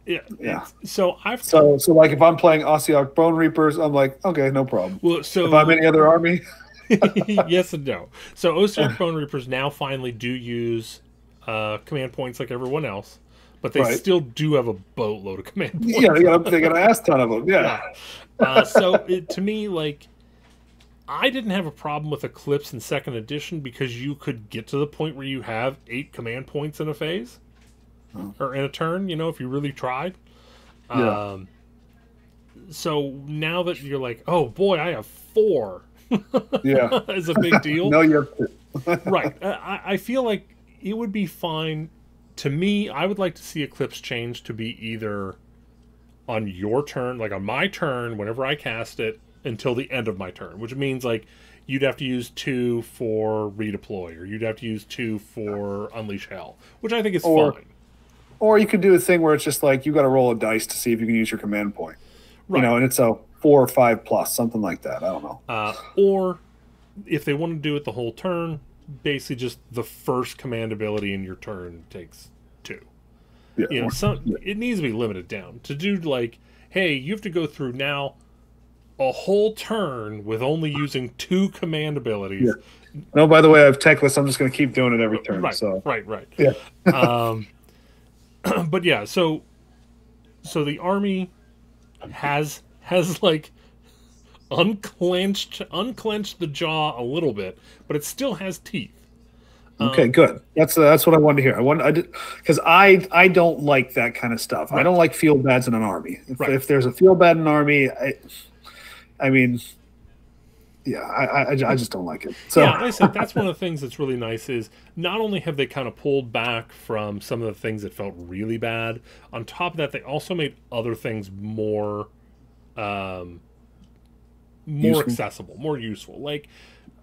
Yeah. So So like if I'm playing Ossiarch Bone Reapers, I'm like, okay, no problem. Well, so if I'm any other army, yes and no. So Ossiarch Bone Reapers now finally do use command points like everyone else, but they still do have a boatload of command points. Yeah, they got an ass ton of them. Yeah. So to me, like, I didn't have a problem with Eclipse in 2nd edition because you could get to the point where you have 8 command points in a phase or in a turn, if you really tried. Yeah. So now that you're like, oh boy, I have 4. Yeah. Is a big deal. No, you have 2. Right. I feel like it would be fine. To me, I would like to see Eclipse change to be either on your turn, like on my turn, whenever I cast it, until the end of my turn, which means like you'd have to use 2 for redeploy, or you'd have to use 2 for unleash hell, which I think is fine. Or you could do a thing where it's just like you got to roll a dice to see if you can use your command point, and it's a 4 or 5 plus, something like that. I don't know. Or if they want to do it the whole turn, basically just the first command ability in your turn takes 2. Yeah. It needs to be limited down to do like, hey, you have to go through now a whole turn with only using 2 command abilities. Yeah. No, by the way, I have Techless. I'm just going to keep doing it every turn. Right. Yeah. But yeah, so the army has like unclenched the jaw a little bit, but it still has teeth. Okay, good. That's what I wanted to hear. Because I don't like that kind of stuff. I don't like field bads in an army. If there's a field bad in an army, I mean, yeah, I just don't like it. So yeah, like I said, that's one of the things that's really nice is not only have they kind of pulled back from some of the things that felt really bad, on top of that, they also made other things more accessible, more useful. Like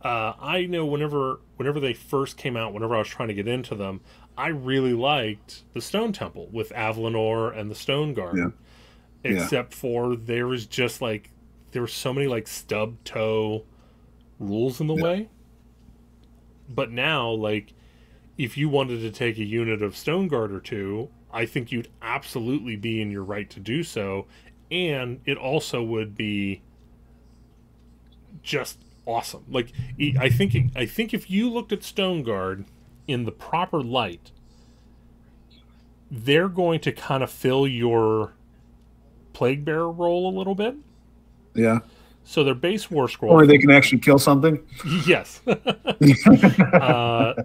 I know whenever they first came out, whenever I was trying to get into them, I really liked the Stone Temple with Avlanor and the Stone Guard. Yeah. Except for there was just like there were so many like stub toe rules in the way. But now, like, if you wanted to take a unit of Stone Guard or two, I think you'd absolutely be in your right to do so, and it also would be just awesome. Like, I think if you looked at Stone Guard in the proper light, they're going to kind of fill your Plague Bearer role a little bit. Yeah. So their base war scroll. Only they can actually kill something. Yes.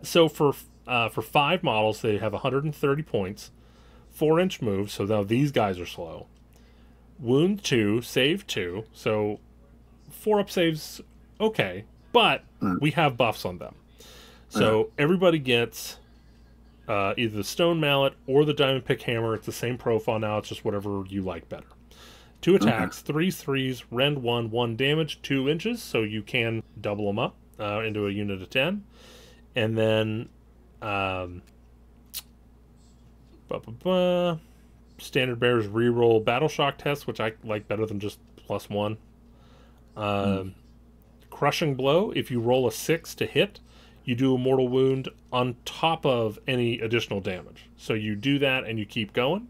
So for 5 models, they have 130 points, 4-inch moves. So now these guys are slow. Wound 2, save 2. So 4-up saves okay, but we have buffs on them. So everybody gets either the Stone Mallet or the Diamond Pick Hammer. It's the same profile now. It's just whatever you like better. 2 attacks, 3s, rend 1, 1 damage, 2 inches, so you can double them up into a unit of 10. And then Standard Bearers reroll Battle Shock test, which I like better than just +1. Crushing Blow, if you roll a 6 to hit, you do a mortal wound on top of any additional damage. So you do that and you keep going.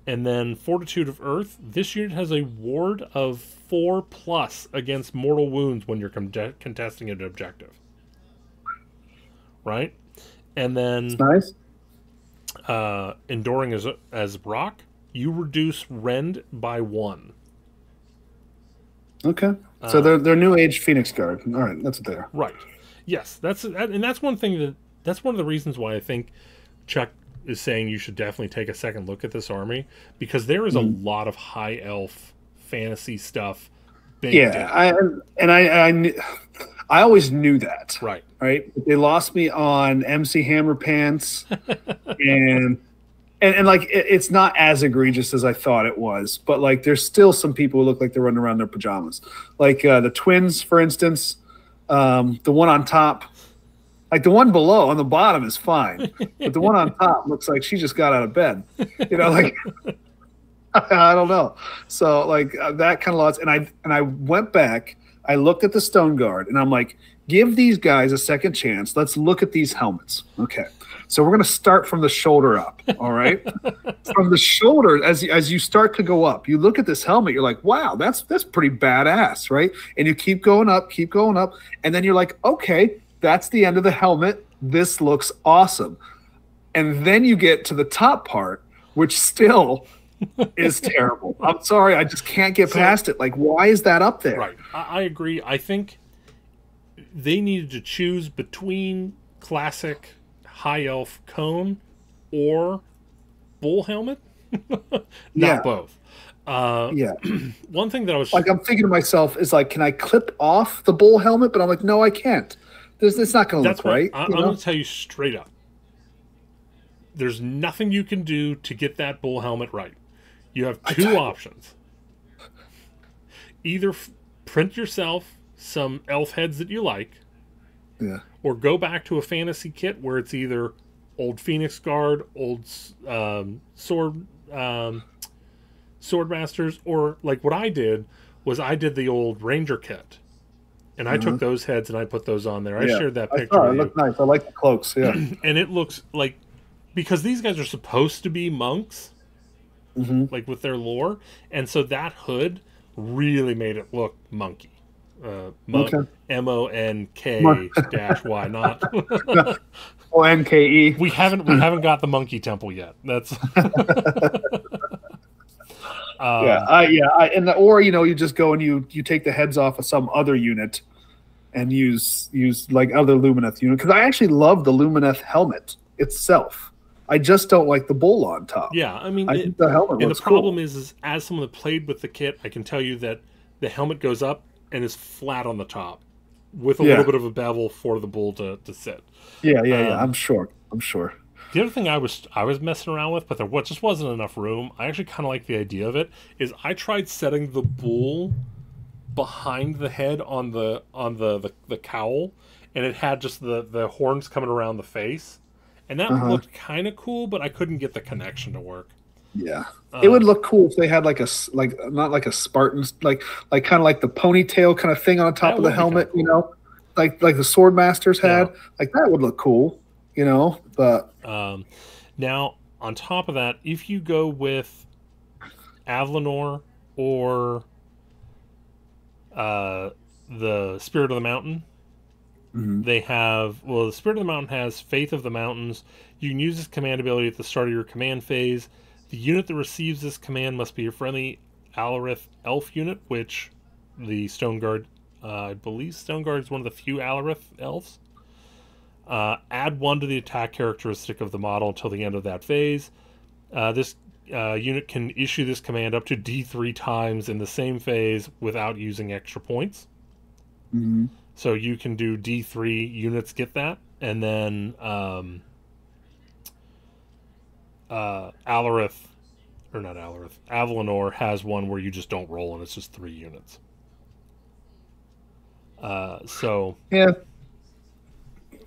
And then Fortitude of Earth, this unit has a ward of 4+ against mortal wounds when you're contesting an objective. Right? And then That's nice. Enduring as Rock, you reduce rend by 1. Okay. So they're New Age Phoenix Guard. All right, that's what they are. Right. Yes, that's one thing that's one of the reasons why I think Chuck is saying you should definitely take a second look at this army, because there is a lot of high elf fantasy stuff. I always knew that. Right. They lost me on MC Hammer Pants, and like it's not as egregious as I thought it was, but like there's still some people who look like they're running around in their pajamas, like the twins, for instance. The one on top. Like the one below on the bottom is fine, but the one on top looks like she just got out of bed. You know, like I don't know. So like that kind of lots. And I went back. I looked at the Stone Guard, and I'm like, give these guys a second chance. Let's look at these helmets. Okay, so we're gonna start from the shoulder up. All right, from the shoulder as you start to go up, you look at this helmet. You're like, wow, that's pretty badass, right? And you keep going up, and then you're like, okay. That's the end of the helmet. This looks awesome. And then you get to the top part, which still is terrible. I'm sorry. I just can't get past it. Like, why is that up there? Right. I agree. I think they needed to choose between classic high elf cone or bull helmet. Not both. One thing that I was like, I'm thinking to myself is like, can I clip off the bull helmet? But I'm like, no, I can't. It's not going to look right. I'm going to tell you straight up. There's nothing you can do to get that bull helmet right. You have 2 options. Either print yourself some elf heads that you like, or go back to a fantasy kit where it's either old Phoenix Guard, old Swordmasters, or like what I did was I did the old Ranger kit. And I took those heads and I put those on there. I shared that picture with you. It looked nice. I like the cloaks, And it looks like, because these guys are supposed to be monks, like with their lore, and so that hood really made it look monkey. MONK-y, not ONKE. We haven't got the monkey temple yet. That's or you just go and you take the heads off of some other unit and use like other Lumineth unit, because I actually love the Lumineth helmet itself. I just don't like the bull on top. Yeah, I mean, think the helmet and the looks problem cool. is as someone that played with the kit, I can tell you that the helmet goes up and is flat on the top with a little bit of a bevel for the bull to sit. I'm sure. The other thing I was messing around with, but there just wasn't enough room. I actually kind of like the idea of it. Is I tried setting the bull behind the head on the cowl, and it had just the horns coming around the face, and that looked kind of cool, but I couldn't get the connection to work. Yeah, it would look cool if they had like not like a Spartan, like kind of like the ponytail kind of thing on the top of the helmet, cool. You know, like the sword masters had. Yeah. Like that would look cool, you know. But now on top of that, if you go with Avlanor or the Spirit of the Mountain, they have, well, the Spirit of the Mountain has Faith of the Mountains. You can use this command ability at the start of your command phase. The unit that receives this command must be a friendly Alarith elf unit, which the Stone Guard, I believe Stone Guard is one of the few Alarith elves. Add 1 to the attack characteristic of the model until the end of that phase. This unit can issue this command up to D3 times in the same phase without using extra points. So you can do D3 units get that, and then Avlanor has one where you just don't roll and it's just 3 units. So yeah,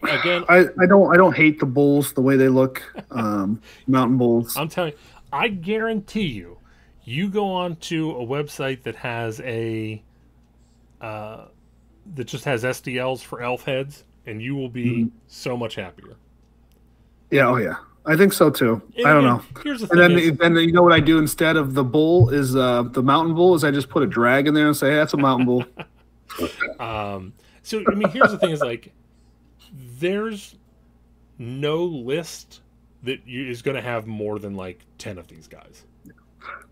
again, I don't hate the bulls the way they look, mountain bulls. I'm telling you, I guarantee you, you go on to a website that has a that just has SDLs for elf heads, and you will be so much happier. Yeah, oh yeah. I think so too. And I don't know. Here's the and thing then you know what I do instead of the bull is the mountain bull is I just put a drag in there and say, hey, that's a mountain bull. So I mean, here's the thing: is like there's no list that is going to have more than like 10 of these guys.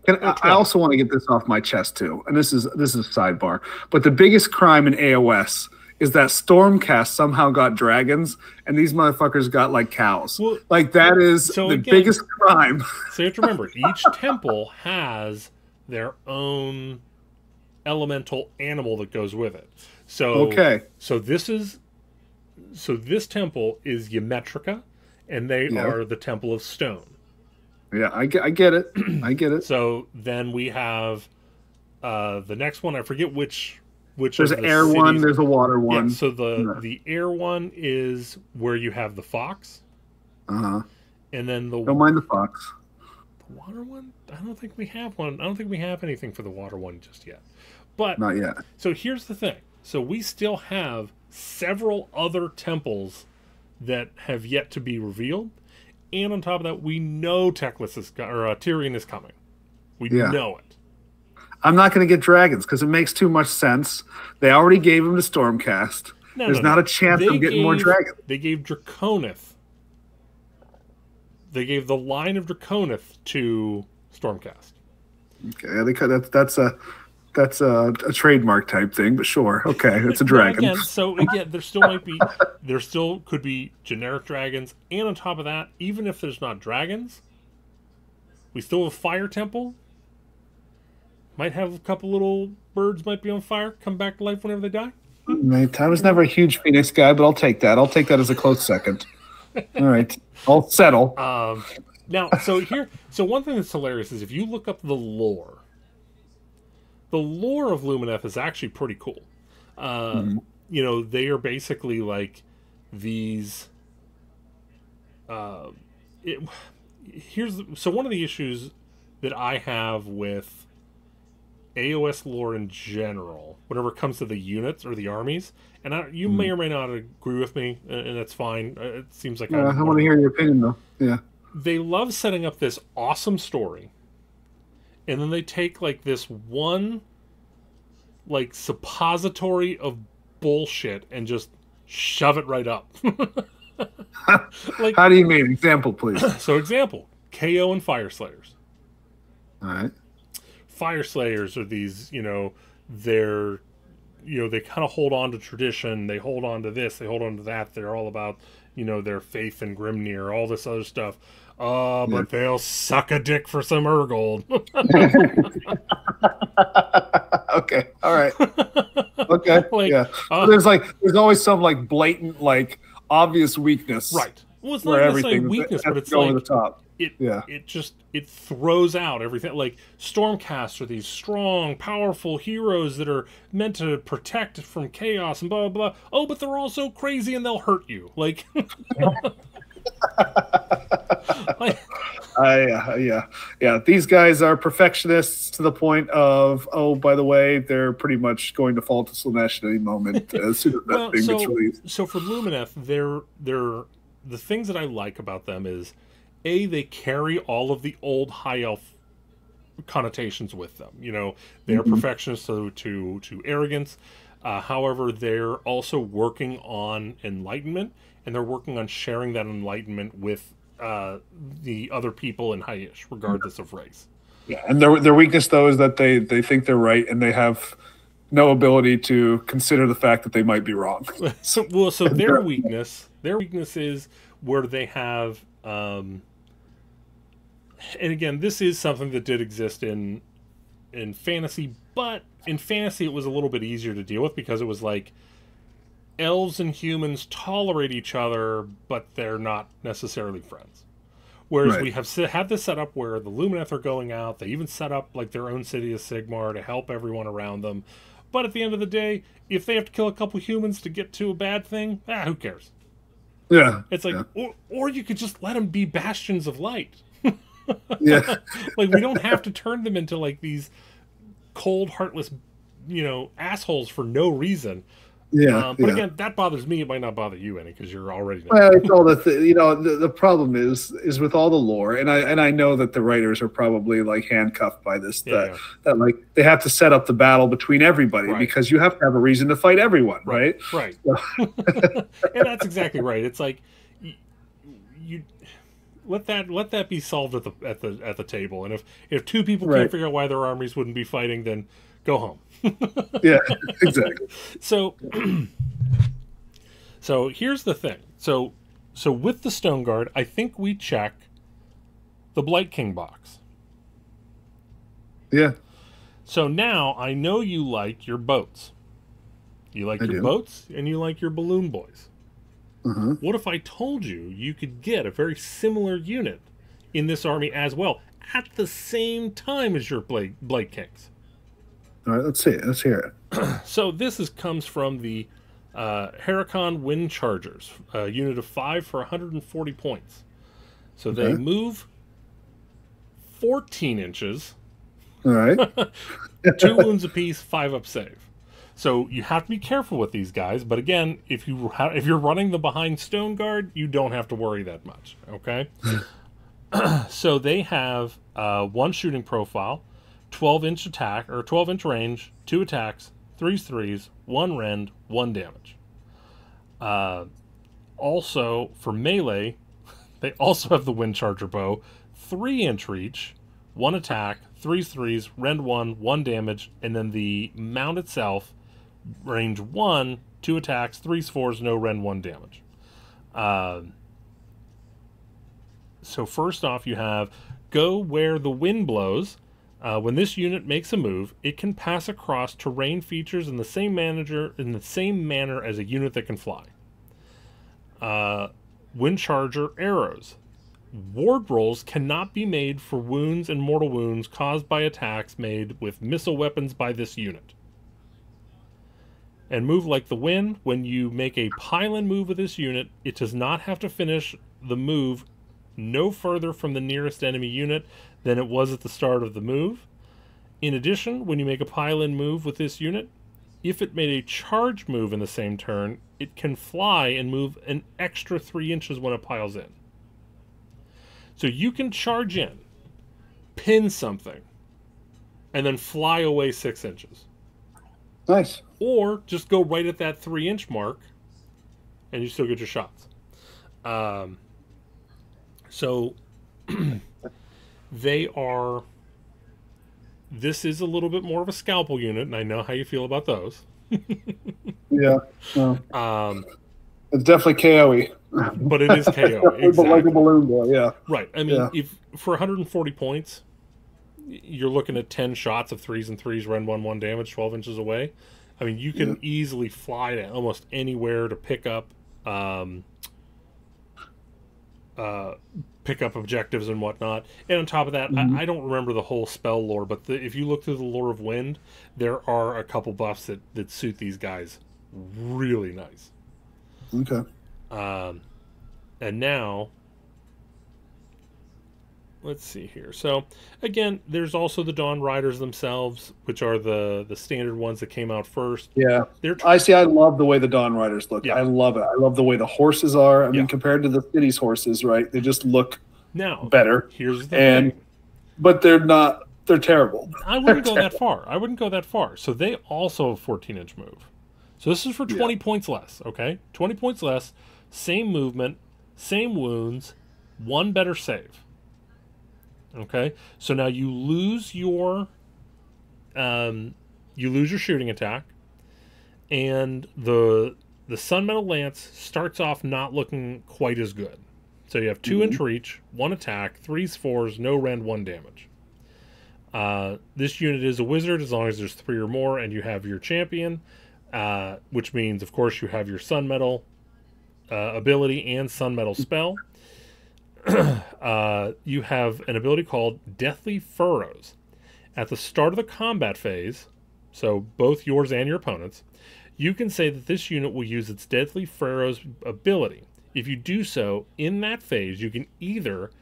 I also want to get this off my chest too, and this is a sidebar. But the biggest crime in AOS is that Stormcast somehow got dragons, and these motherfuckers got like cows. Well, like that is the biggest crime. So you have to remember, each temple has their own elemental animal that goes with it. So so this temple is Ymetrica, and they are the Temple of Stone. Yeah, I get it. I get it. So then we have the next one. I forget which. There's an air one. There's a water one. Yeah, so the air one is where you have the fox. And then don't mind the fox. The water one. I don't think we have one. I don't think we have anything for the water one just yet. But not yet. So here's the thing. So we still have several other temples that have yet to be revealed. And on top of that, we know Tyrion is coming. We know it. I'm not going to get dragons because it makes too much sense. They already gave him to Stormcast. There's not a chance of getting more dragons. They gave Draconith. They gave the line of Draconith to Stormcast. Okay, that's a trademark type thing, but sure. Okay, it's a dragon. Again, there still could be generic dragons, and on top of that, even if there's not dragons, we still have a fire temple. Might have a couple little birds might be on fire, come back to life whenever they die. Mate, I was never a huge Phoenix guy, but I'll take that. I'll take that as a close second. All right, I'll settle. Now, so one thing that's hilarious is if you look up the lore of Lumineth is actually pretty cool. You know, they are basically like these. So one of the issues that I have with AOS lore in general, whenever it comes to the units or the armies, and you may or may not agree with me, and that's fine. It seems like I want to hear your opinion, though. Yeah, they love setting up this awesome story, and then they take like this one, like suppository of bullshit and just shove it right up. Like, how do you mean? Example, please. So, example: KO and Fire Slayers. All right. Fire Slayers are these, you know, they kind of hold on to tradition. They hold on to this. They hold on to that. They're all about, you know, their faith in Grimnir, all this other stuff. But they'll suck a dick for some Urgold. Okay. All right. Okay. Yeah. There's always some like blatant, like obvious weakness. Right. Well, it's not necessarily weakness, but it's like over the top. it throws out everything. Like Stormcast are these strong, powerful heroes that are meant to protect from chaos and blah blah blah. Oh, but they're also crazy and they'll hurt you. Like, yeah. These guys are perfectionists to the point of, oh, by the way, they're pretty much going to fall to Slanesh at any moment as soon as that thing gets released. So for Lumineth, they're the things that I like about them is, A, they carry all of the old high elf connotations with them. You know, they are perfectionists to arrogance. However, they're also working on enlightenment, and they're working on sharing that enlightenment with the other people in High-ish, regardless of race. Yeah, and their weakness, though, is that they think they're right, and they have no ability to consider the fact that they might be wrong. So their weakness is where they have, and again, this is something that did exist in fantasy, but in fantasy it was a little bit easier to deal with because it was like elves and humans tolerate each other, but they're not necessarily friends. Whereas we have this set up where the Lumineth are going out. They even set up like their own city of Sigmar to help everyone around them. But at the end of the day, if they have to kill a couple humans to get to a bad thing, who cares? Yeah. It's like, or you could just let them be bastions of light. Yeah. Like, we don't have to turn them into like these cold, heartless, assholes for no reason. Yeah, but again, that bothers me. It might not bother you any because you're already. Well, it's all the problem is with all the lore, and I know that the writers are probably like handcuffed by this. That like they have to set up the battle between everybody because you have to have a reason to fight everyone, right? Right. So. And that's exactly right. It's like you let that be solved at the table, and if two people can't figure out why their armies wouldn't be fighting, then go home. Yeah, exactly. So here's the thing. So with the Stone Guard, I think we check the Blight King box. Yeah. So now I know you like your boats. You like your boats and you like your balloon boys. What if I told you could get a very similar unit in this army as well at the same time as your Blight Kings? All right, let's see it. Let's hear it. So this comes from the Heracon Wind Chargers, a unit of 5 for 140 points. So they move 14 inches. All right. 2 wounds apiece, 5 up save. So you have to be careful with these guys. But again, if you're running the behind Stone Guard, you don't have to worry that much. Okay. So they have 1 shooting profile, 12-inch attack, or 12-inch range, 2 attacks, 3s, 3s, 1 rend, 1 damage. Also, for melee, they also have the Wind Charger bow, 3-inch reach, 1 attack, 3s, 3s, rend 1, 1 damage, and then the mount itself, range 1, 2 attacks, 3s, 4s, no rend, 1 damage. So first off, you have go where the wind blows. When this unit makes a move, it can pass across terrain features in the same manner as a unit that can fly. Wind Charger arrows. Ward rolls cannot be made for wounds and mortal wounds caused by attacks made with missile weapons by this unit. And move like the wind. When you make a pylon move with this unit, it does not have to finish the move no further from the nearest enemy unit than it was at the start of the move. In addition, when you make a pylon move with this unit, if it made a charge move in the same turn, it can fly and move an extra 3 inches when it piles in. So you can charge in, pin something, and then fly away 6 inches. Nice. Or just go right at that 3-inch mark, and you still get your shots. So they are... This is a little bit more of a scalpel unit, and I know how you feel about those. Yeah. It's definitely KO-y. But it is KO. Exactly. Like a balloon boy, yeah. Right. I mean, if for 140 points, you're looking at 10 shots of 3s and 3s, rend 1, 1 damage, 12 inches away. I mean, you can easily fly to almost anywhere to pick up pick up objectives and whatnot. And on top of that, I don't remember the whole spell lore, but if you look through the lore of Wind, there are a couple buffs that suit these guys really nice. Okay. And now, let's see here. So, again, there's also the Dawn Riders themselves, which are the standard ones that came out first. Yeah. I love the way the Dawn Riders look. Yeah. I love it. I love the way the horses are. I mean, compared to the city's horses, right? They just look better. Here's the thing. But they're terrible. I wouldn't go that far. I wouldn't go that far. So they also have 14-inch move. So this is for 20 points less, okay? 20 points less, same movement, same wounds, one better save. Okay? So now you lose your shooting attack, and the Sun Metal Lance starts off not looking quite as good. So you have 2-inch reach, 1 attack, 3s, 4s, no rend, 1 damage. This unit is a wizard as long as there's 3 or more, and you have your champion. Which means, of course, you have your Sun Metal ability and Sun Metal spell. You have an ability called Deathly Furrows. At the start of the combat phase, so both yours and your opponent's, you can say that this unit will use its Deathly Furrows ability. If you do so, in that phase, you can either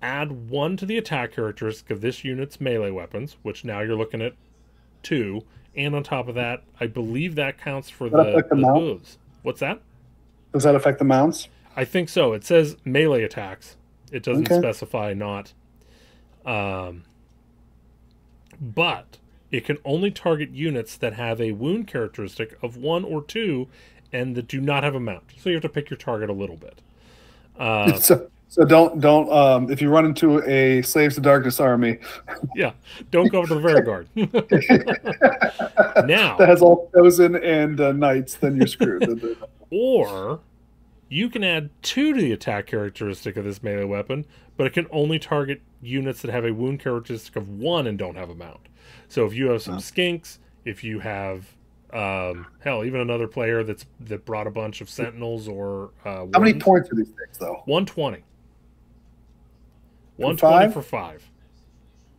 add 1 to the attack characteristic of this unit's melee weapons, which now you're looking at 2, and on top of that, I believe that counts for the moves. What's that? Does that affect the mounts? I think so. It says melee attacks. It doesn't specify not. But it can only target units that have a wound characteristic of 1 or 2 and that do not have a mount. So you have to pick your target a little bit. So don't if you run into a Slaves to Darkness army. Yeah, don't go to the Vanguard. Now that has all chosen and knights, then you're screwed. Or you can add 2 to the attack characteristic of this melee weapon, but it can only target units that have a wound characteristic of 1 and don't have a mount. So if you have some skinks, if you have hell, even another player that brought a bunch of sentinels or how many points are these things though? 120. 120 for 5.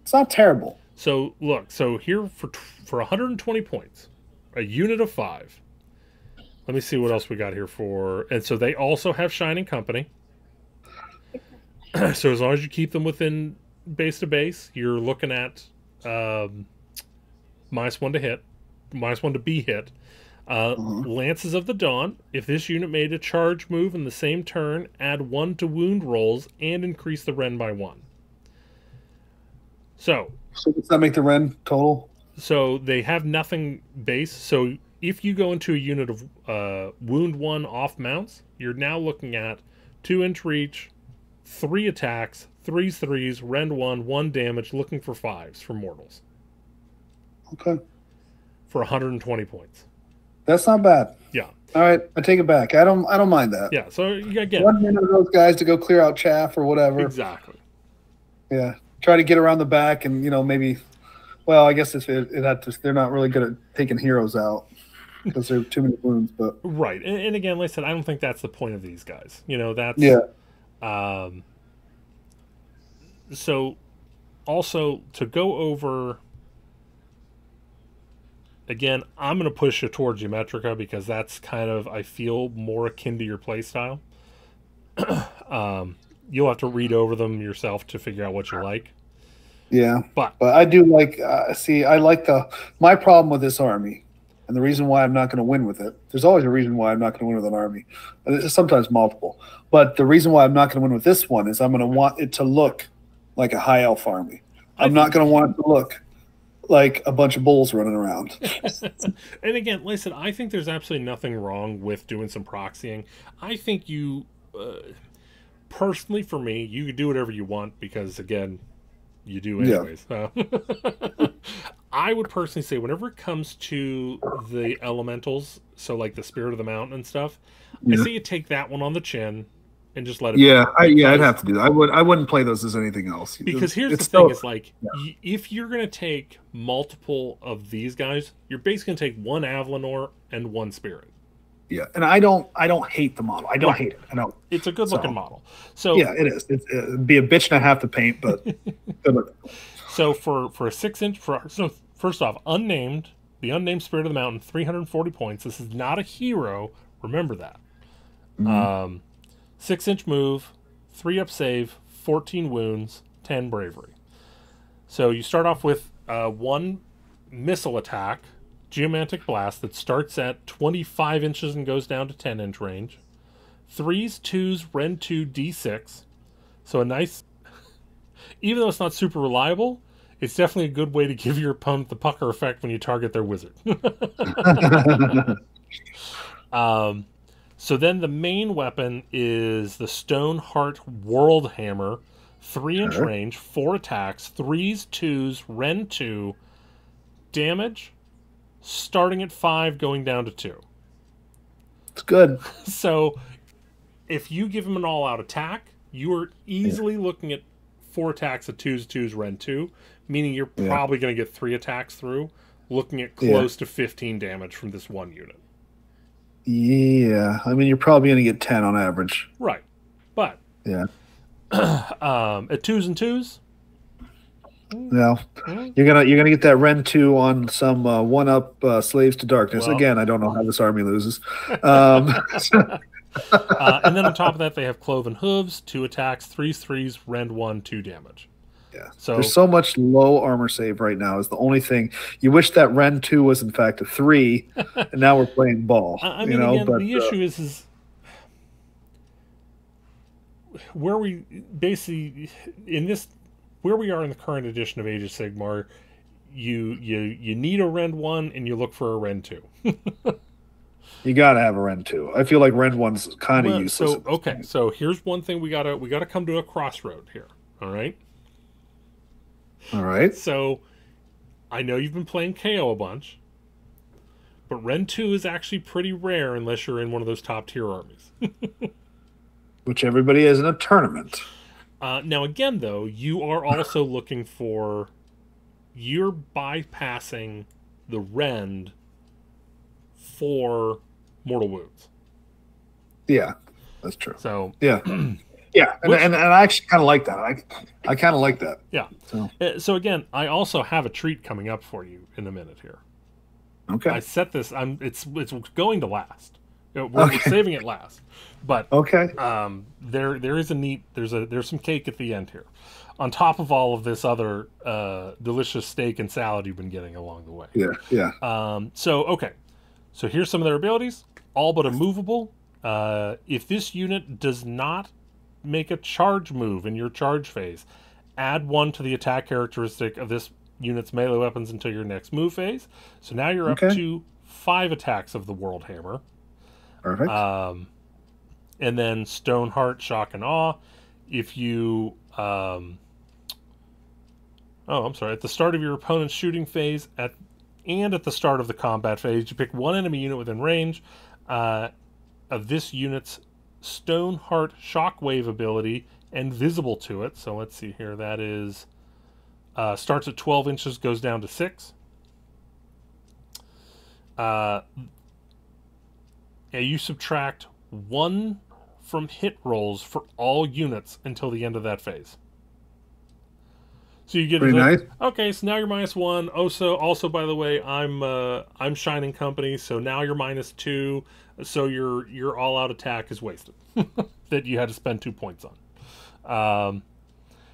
It's not terrible. So look, so here for 120 points, a unit of 5. Let me see what else we got here for. And so they also have Shining Company. So as long as you keep them within base to base, you're looking at -1 to hit, -1 to be hit. Lances of the Dawn. If this unit made a charge move in the same turn, add 1 to wound rolls and increase the rend by 1. So does that make the rend total? So they have nothing base. So if you go into a unit of wound 1 off mounts, you're now looking at 2-inch reach, 3 attacks, 3s, 3s, rend 1, 1 damage, looking for 5s for mortals. Okay. For 120 points. That's not bad. Yeah. All right, I take it back. I don't mind that. Yeah. So again, 1 minute of those guys to go clear out chaff or whatever. Exactly. Yeah. Try to get around the back and maybe. Well, I guess they're not really good at taking heroes out because there are too many wounds. But right, and again, like I said, I don't think that's the point of these guys. That's So, also to go over. Again, I'm going to push you towards Geometrica because that's kind of, I feel, more akin to your playstyle. You'll have to read over them yourself to figure out what you like. Yeah. But I do like, my problem with this army, and the reason why I'm not going to win with it, there's always a reason why I'm not going to win with an army. It's sometimes multiple. But the reason why I'm not going to win with this one is I'm going to want it to look like a high elf army. I'm not going to want it to look like a bunch of bulls running around. And again, listen, I think there's absolutely nothing wrong with doing some proxying. I think you, personally for me, you could do whatever you want because, again, you do anyways. Yeah. I would personally say whenever it comes to the elementals, so like the Spirit of the Mountain and stuff, I say you take that one on the chin and just let it be. I'd have to do that. I wouldn't play those as anything else. Because here's the thing, is like, if you're going to take multiple of these guys, you're basically going to take 1 Avalanor and 1 Spirit. Yeah, and I don't hate the model. I don't Right. hate it. I don't. It's a good looking So, model. So yeah, it is. It'd be a bitch and a half to paint, but good looking. so for a 6-inch, so first off, unnamed, the unnamed Spirit of the Mountain, 340 points. This is not a hero. Remember that. Mhm. 6-inch move, 3 up save, 14 wounds, 10 bravery. So you start off with 1 missile attack, Geomantic Blast, that starts at 25 inches and goes down to 10-inch range. 3s, 2s, Ren 2, D6. So a nice, even though it's not super reliable, it's definitely a good way to give your opponent the pucker effect when you target their wizard. So then the main weapon is the Stoneheart World Hammer, 3-inch Sure. range, 4 attacks, 3s, 2s, Ren 2, damage, starting at 5, going down to 2. It's good. So if you give him an all-out attack, you are easily looking at 4 attacks at 2s, 2s, Ren 2, meaning you're probably going to get 3 attacks through, looking at close to 15 damage from this one unit. Yeah, I mean, you're probably going to get 10 on average. Right. But Yeah. at 2s and 2s, No, you're gonna get that Ren 2 on some 1-up Slaves to Darkness. Well- Again, I don't know how this army loses. and then on top of that, they have Cloven Hooves, 2 attacks, 3s, 3s, Rend 1, 2 damage. Yeah. So There's so much low armor save right now is the only thing. You wish that Ren 2 was in fact a 3, and now we're playing ball. I mean, again, the issue is where we basically where we are in the current edition of Age of Sigmar. You need a Rend 1 and you look for a Rend 2. You gotta have a Ren 2. I feel like Ren 1's kind of useless. So okay, so here's one thing we gotta come to a crossroad here. All right. All right. So I know you've been playing KO a bunch, but Ren 2 is actually pretty rare unless you're in one of those top tier armies. Which everybody is in a tournament. Now again, though, you are also looking for, you're bypassing the Rend for mortal wounds. Yeah, that's true. So Yeah. Yeah, and I actually kind of like that. I kind of like that. yeah. So again, I also have a treat coming up for you in a minute here. Okay. I set this. It's going to last. We're saving it last. But okay. There is a neat. There's some cake at the end here, on top of all of this other delicious steak and salad you've been getting along the way. Yeah. Yeah. So here's some of their abilities. All but immovable. If this unit does not make a charge move in your charge phase, add 1 to the attack characteristic of this unit's melee weapons until your next move phase. So now you're up to 5 attacks of the World Hammer. Perfect. And then Stoneheart, Shock and Awe. If you at the start of your opponent's shooting phase at the start of the combat phase, you pick 1 enemy unit within range of this unit's Stoneheart Shockwave ability and visible to it. So let's see here. That is starts at 12 inches, goes down to 6. You subtract 1 from hit rolls for all units until the end of that phase. So you get pretty nice. Okay, so now you're -1. Also, by the way, I'm Shining Company, so now you're -2. So your all-out attack is wasted that you had to spend 2 points on.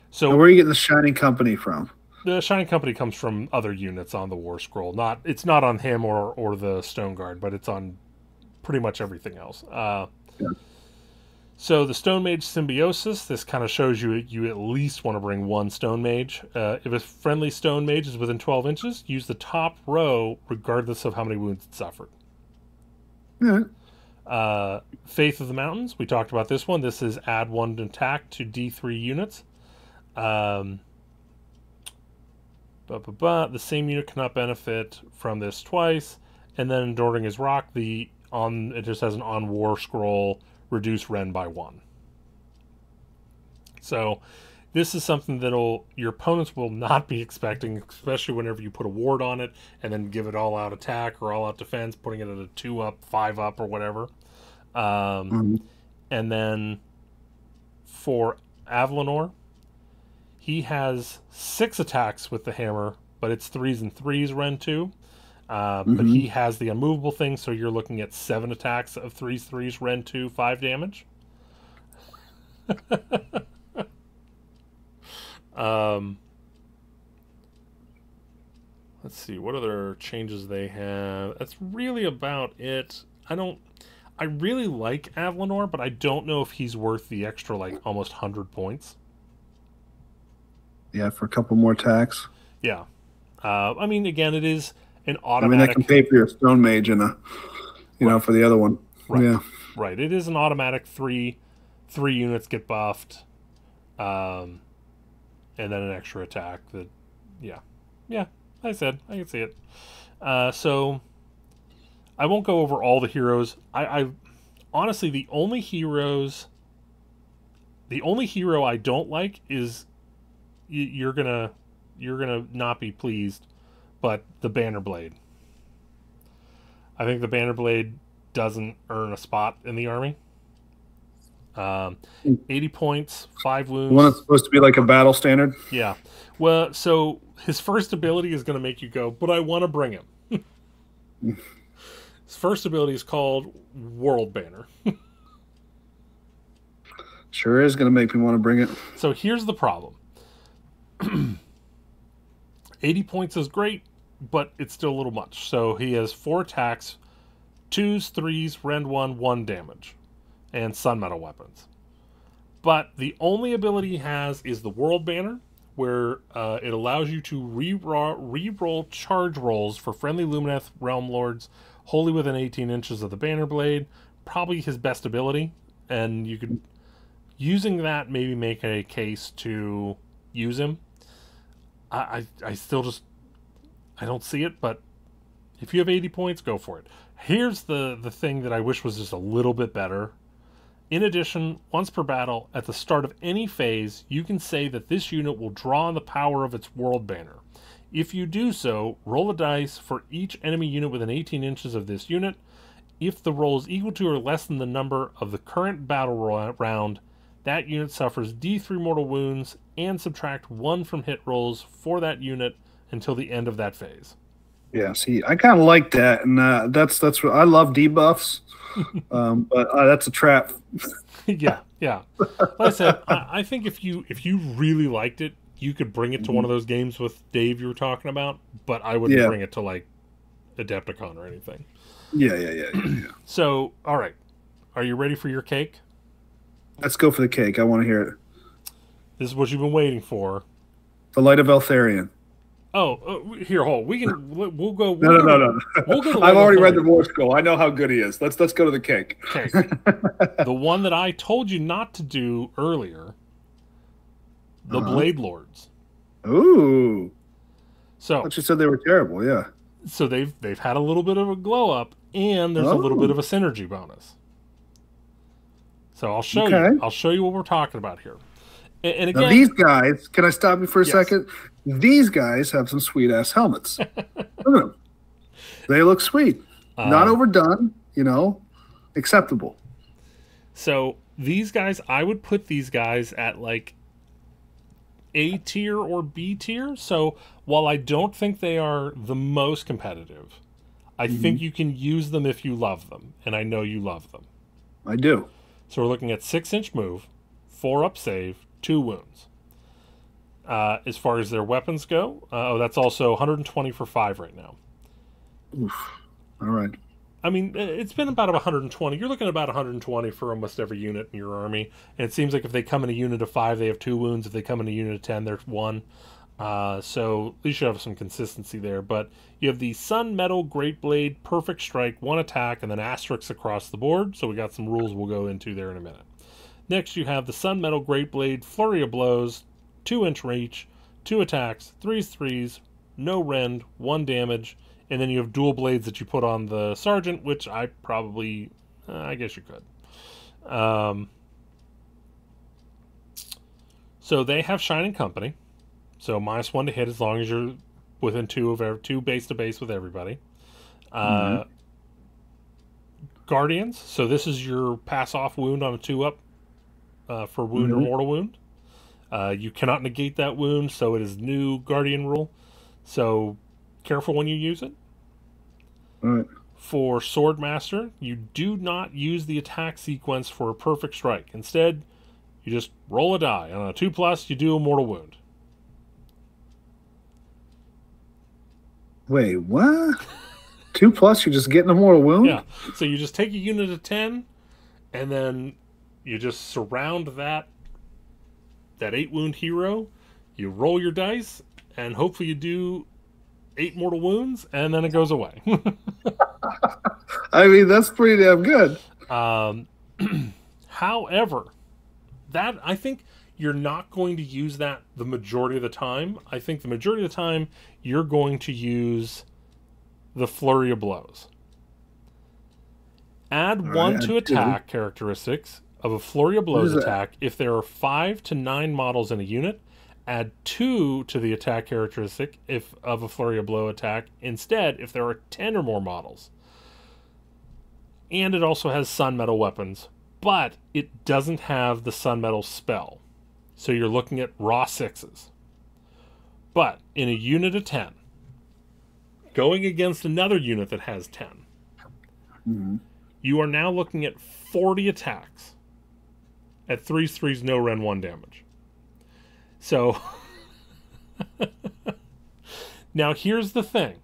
So now where are you getting the Shining Company from? The Shining Company comes from other units on the War Scroll. It's not on him or the Stone Guard, but it's on pretty much everything else. So the Stone Mage Symbiosis, this kind of shows you at least want to bring 1 Stone Mage. If a friendly Stone Mage is within 12 inches, use the top row regardless of how many wounds it suffered. Yeah. Faith of the Mountains, we talked about this one. This is add 1 attack to D3 units. The same unit cannot benefit from this twice. And then Enduring as Rock, it just has an on War Scroll, reduce Ren by 1. So This is something that'll your opponents will not be expecting, especially whenever you put a ward on it and then give it all out attack or all out defense, putting it at a 2-up, 5-up, or whatever. And then for Avlanor, he has 6 attacks with the hammer, but it's 3s and 3s Ren 2. But he has the unmovable thing, so you're looking at 7 attacks of 3s, 3s Ren 2, 5 damage. Let's see, what other changes they have? That's really about it. I really like Avlanor, but I don't know if he's worth the extra, like, almost 100 points. Yeah, for a couple more attacks. Yeah. I mean, again, it is an automatic... I mean, they can pay for your Stone Mage and for the other one. Right. Yeah. Right. It is an automatic 3 units get buffed. And then an extra attack that, yeah, I can see it. So I won't go over all the heroes. I honestly, the only hero I don't like is you're gonna not be pleased, but the Bannerblade. I think the Bannerblade doesn't earn a spot in the army. 80 points, 5 wounds. One that's supposed to be like a battle standard. Yeah. Well, so his first ability is going to make you go, but I want to bring him. His first ability is called World Banner. Sure is going to make me want to bring it. So here's the problem. 80 points is great, but it's still a little much. So he has 4 attacks, 2s, 3s, Rend 1, 1 damage, and Sun Metal weapons. But the only ability he has is the World Banner, where it allows you to re-roll charge rolls for friendly Lumineth Realm Lords wholly within 18 inches of the Banner Blade. Probably his best ability, and you could, using that, maybe make a case to use him. I still just, I don't see it, but if you have 80 points, go for it. Here's the thing that I wish was just a little bit better. In addition, once per battle, at the start of any phase, you can say that this unit will draw on the power of its World Banner. If you do so, roll a dice for each enemy unit within 18 inches of this unit. If the roll is equal to or less than the number of the current battle round, that unit suffers D3 mortal wounds and subtract 1 from hit rolls for that unit until the end of that phase. Yeah, see, I kind of like that, and that's what I love debuffs, but that's a trap. yeah. Like I said, I think if you really liked it, you could bring it to one of those games with Dave you were talking about, but I wouldn't bring it to like Adepticon or anything. Yeah. So, all right, are you ready for your cake? Let's go for the cake. I want to hear it. This is what you've been waiting for. The Light of Eltharion. Oh, here, hold. We'll go. No. We'll go to I've already read the Morse code. I know how good he is. Let's go to the cake. Okay. The one that I told you not to do earlier, the Blade Lords. Ooh. So I thought you said they were terrible. Yeah. So they've had a little bit of a glow up, and there's a little bit of a synergy bonus. So I'll show you. I'll show you what we're talking about here. And again, now these guys, can I stop you for a second? These guys have some sweet ass helmets. Look at them. They look sweet. Not overdone, acceptable. So these guys, I would put these guys at like A tier or B tier. So while I don't think they are the most competitive, I think you can use them if you love them. And I know you love them. I do. So we're looking at 6-inch move, 4-up save, 2 wounds. As far as their weapons go, that's also 120 for 5 right now. Oof. All right. I mean, it's been about 120. You're looking at about 120 for almost every unit in your army. And it seems like if they come in a unit of 5, they have 2 wounds. If they come in a unit of 10, there's 1. So at least you have some consistency there. But you have the Sun Metal Great Blade, Perfect Strike, 1 attack, and then asterisks across the board. So we got some rules we'll go into there in a minute. Next, you have the Sun Metal Great Blade, Flurry of Blows, 2-inch reach, 2 attacks, 3s, no rend, 1 damage, and then you have dual blades that you put on the Sergeant, which I probably, I guess you could. So they have Shining Company. So -1 to hit as long as you're within two base to base with everybody. Guardians. So this is your pass off wound on a 2-up for wound or mortal wound. You cannot negate that wound, so it is new Guardian rule. So careful when you use it. All right. For Swordmaster, you do not use the attack sequence for a perfect strike. Instead, you just roll a die. On a 2+, you do a mortal wound. Wait, what? 2+, you're just getting a mortal wound? Yeah. So you just take a unit of 10, and then you just surround that 8-wound hero. You roll your dice, and hopefully you do 8 mortal wounds, and then it goes away. I mean, that's pretty damn good. However, that I think you're not going to use that the majority of the time. I think the majority of the time you're going to use the Flurry of Blows. Add 1 to attack characteristics of a Flurry of Blows attack if there are 5 to 9 models in a unit. Add 2 to the attack characteristic of a Flurry of Blow attack instead if there are 10 or more models. And it also has Sun Metal weapons, but it doesn't have the Sun Metal spell. So you're looking at raw 6s. But in a unit of 10, going against another unit that has 10, you are now looking at 40 attacks at 3/3 no Ren 1 damage. So now here's the thing.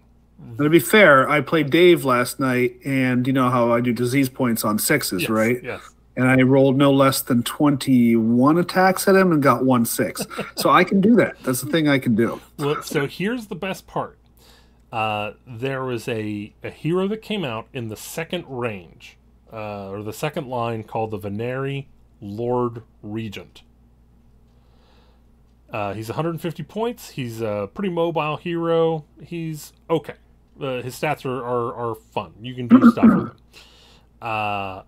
To be fair, I played Dave last night, and you know how I do disease points on 6s, Yes, right? yes. And I rolled no less than 21 attacks at him and got 1 6. So I can do that. That's the thing I can do. Well, so here's the best part. There was a hero that came out in the second range, or the second line, called the Veneri Lord Regent. He's 150 points. He's a pretty mobile hero. He's okay. His stats are fun. You can do stuff with him.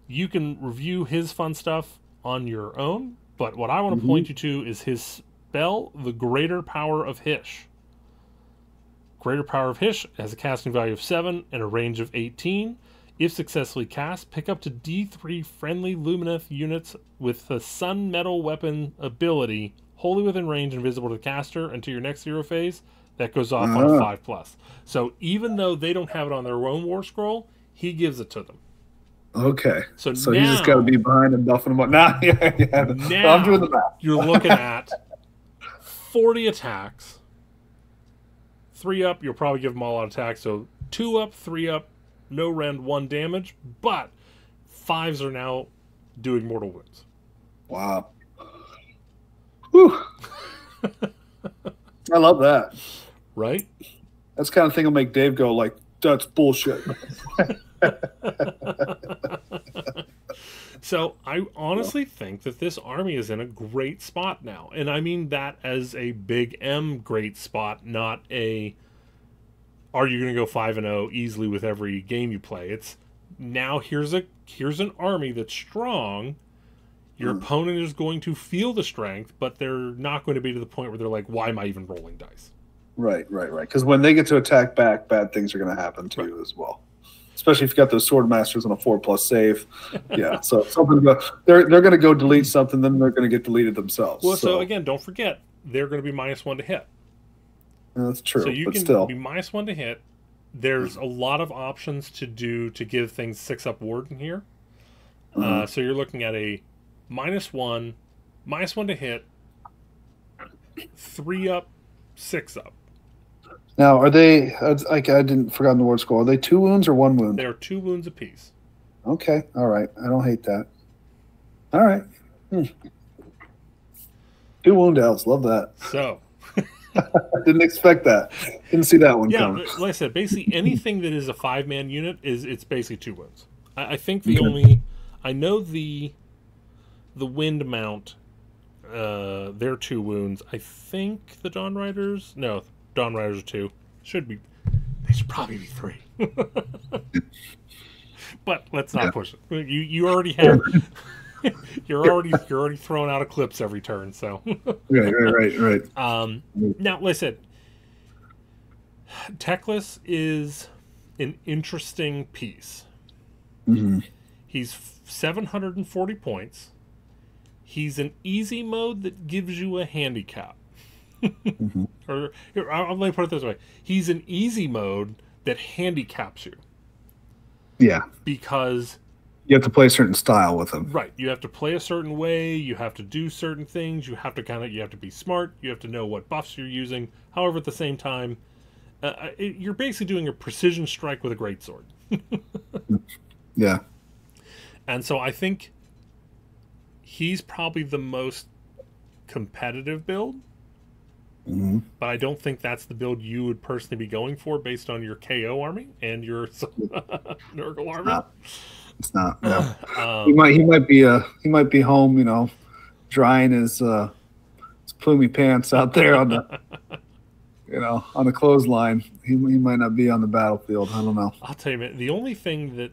You can review his fun stuff on your own, but what I want to point you to is his spell, the Greater Power of Hish. Greater Power of Hish has a casting value of 7 and a range of 18. If successfully cast, pick up to D3 friendly Lumineth units with the Sun Metal weapon ability wholly within range and visible to the caster until your next hero phase. That goes off on a 5+. So even though they don't have it on their own war scroll, he gives it to them. Okay. So now, you just got to be behind and buffing them up. Now, now I'm doing the math. You're looking at 40 attacks. 3 up, you'll probably give them all out attacks. So 2 up, 3 up, no rend, 1 damage. But 5s are now doing mortal wounds. Wow. Whew. I love that. Right? That's the kind of thing will make Dave go like, that's bullshit. So I honestly think that this army is in a great spot now. And I mean that as a big M great spot, not a are you going to go 5-0 easily with every game you play. It's now here's an army that's strong. Your opponent is going to feel the strength, but they're not going to be to the point where they're like, why am I even rolling dice? Right. Because when they get to attack back, bad things are going to happen to you as well. Especially if you got those sword masters on a 4+ save. Yeah, so something they're going to go delete something, then they're going to get deleted themselves. Well, so again, don't forget, they're going to be -1 to hit. That's true, so you but can still. be -1 to hit. There's a lot of options to give things 6-up ward in here. So you're looking at a -1 to hit, 3-up, 6-up. Now, are they? I didn't forgotten the word score. Are they 2 wounds or 1 wound? They are 2 wounds apiece. Okay, all right. I don't hate that. All right. 2 wound elves. Love that. So. Didn't expect that. Didn't see that one coming. Yeah, like I said, basically anything that is a 5-man unit it's basically 2 wounds. I think the only I know the Wind Mount, they're 2 wounds. I think the Dawn Riders, no, Dawn Riders are 2. They should probably be 3. But let's not push it. You already have You're already throwing out eclipse every turn. So right. now listen, Teclis is an interesting piece. Mm-hmm. He's 740 points. He's an easy mode that gives you a handicap. Mm-hmm. Or here, let me put it this way: he's an easy mode that handicaps you. Yeah, because you have to play a certain style with him. Right, you have to play a certain way. You have to do certain things. You have to be smart. You have to know what buffs you're using. However, at the same time, you're basically doing a precision strike with a greatsword. Yeah. And so I think he's probably the most competitive build. Mm-hmm. But I don't think that's the build you would personally be going for based on your KO army and your Nurgle army. It's not. No. He might be home, drying his plumey pants out there on the on the clothesline. He might not be on the battlefield. I don't know. I'll tell you, man, the only thing that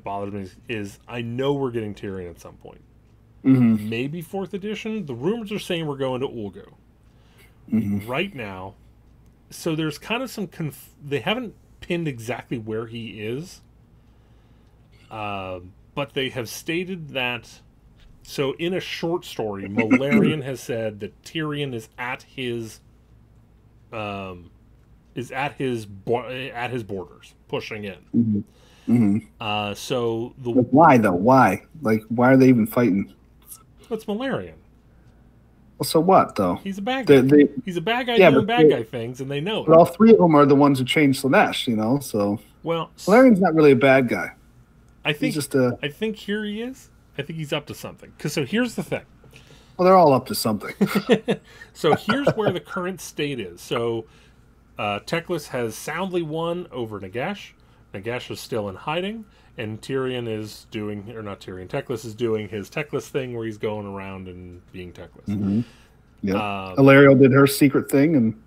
bothers me is I know we're getting Tyrion at some point. Mm-hmm. Maybe 4th edition. The rumors are saying we're going to Ulgu. Mm-hmm. Right now. So there's kind of some... they haven't pinned exactly where he is. But they have stated that... So in a short story, Malarian has said that Tyrion is at his... at his borders, pushing in. Mm-hmm. Mm-hmm. So the... But why, though? Why? Why are they even fighting? It's Malarian. Well, so what, though? He's a bad guy. He's a bad guy doing bad guy things, and they know it. But all three of them are the ones who changed Slaanesh, so... Well... Malarian's not really a bad guy. I think here he is. I think he's up to something. So here's the thing. Well, they're all up to something. So here's where the current state is. So Teclis has soundly won over Nagash. Nagash is still in hiding. And Tyrion is doing, or not Tyrion, Teclis is doing his Teclis thing where he's going around and being Teclis. Mm-hmm. Yeah. Illyrio did her secret thing, and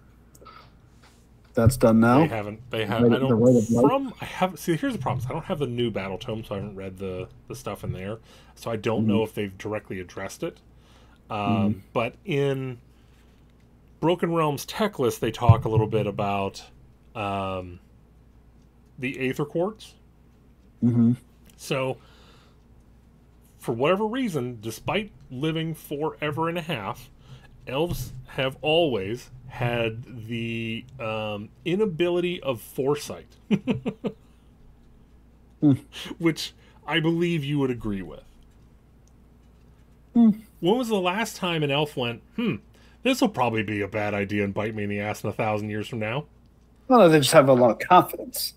that's done now. They haven't. See, here's the problem. I don't have the new battle tome, so I haven't read the stuff in there. So I don't know if they've directly addressed it. But in Broken Realms Teclis, they talk a little bit about the Aether Quartz. Mm-hmm. So, for whatever reason, despite living forever and a half, elves have always had the inability of foresight. Which I believe you would agree with. When was the last time an elf went, this will probably be a bad idea and bite me in the ass in 1,000 years from now? Well, they just have a lot of confidence,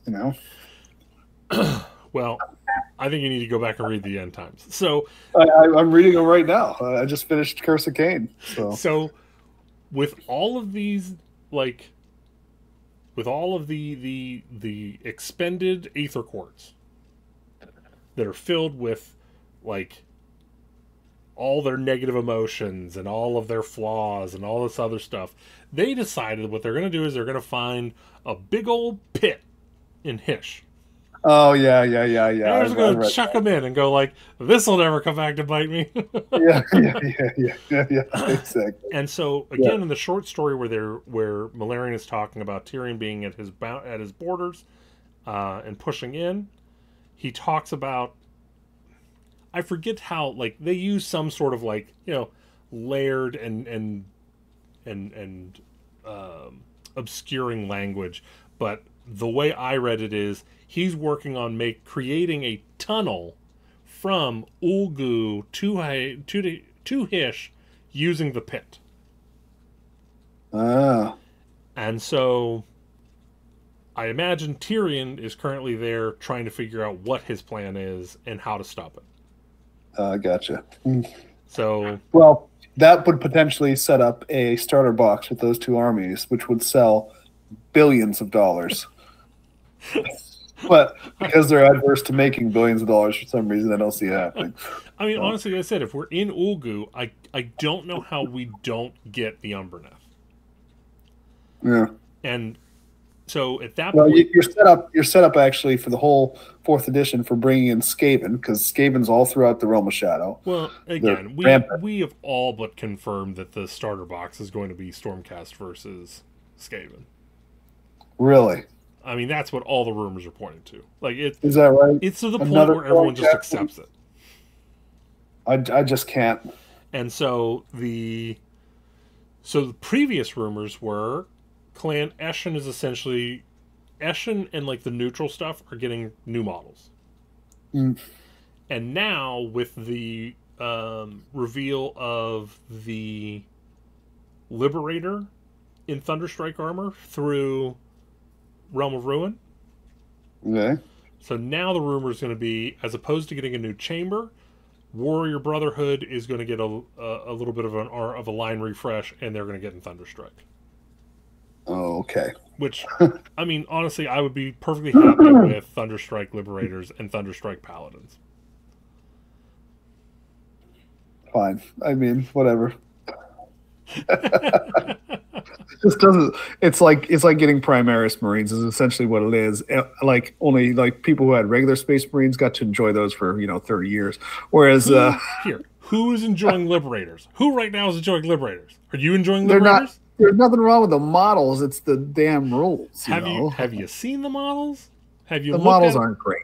Well, I think you need to go back and read the End Times. So I'm reading them right now. I just finished Curse of Cain. So with all of these, with all of the expended Aether Quartz that are filled with, all their negative emotions and all of their flaws and all this other stuff, they decided what they're going to do is they're going to find a big old pit in Hysh. Oh, yeah. They're just going to chuck them in and go this will never come back to bite me. yeah, exactly. And so, again, in the short story where Malarian is talking about Tyrion being at his borders and pushing in, he talks about, I forget how, they use some sort of, layered and obscuring language, but the way I read it is he's working on creating a tunnel from Ulgu to Hysh using the pit. And so I imagine Tyrion is currently there trying to figure out what his plan is and how to stop it. Gotcha. So, well, that would potentially set up a starter box with those two armies, which would sell billions of dollars. But because they're adverse to making billions of dollars for some reason, I don't see it happening. I mean, honestly, like I said, if we're in Ulgu, I don't know how we don't get the Umberneth. Yeah. And So at that Well, point, you're set up actually for the whole 4th edition for bringing in Skaven, because Skaven's all throughout the Realm of Shadow. well, again, we have all but confirmed that the starter box is going to be Stormcast versus Skaven. Really? I mean, that's what all the rumors are pointing to. Like, Is that right? It's to the point where everyone just accepts it. I just can't. And so the previous rumors were Clan Eshin is essentially Eshin, and like the neutral stuff are getting new models. Mm. And now with the reveal of the Liberator in Thunderstrike armor through Realm of Ruin. Okay. So now the rumor is going to be, as opposed to getting a new chamber, Warrior Brotherhood is going to get a little bit of a line refresh, and they're going to get in Thunderstrike. Oh, okay. Which, I mean, honestly, I would be perfectly happy with Thunderstrike Liberators and Thunderstrike Paladins. Fine. I mean, whatever. Just doesn't. It's like getting Primaris Marines is essentially what it is. Like only like people who had regular Space Marines got to enjoy those for 30 years. Whereas who is enjoying Liberators? Who right now is enjoying Liberators? Are you enjoying Liberators? There's nothing wrong with the models. It's the damn rules. Have you seen the models? Have you? The models aren't great.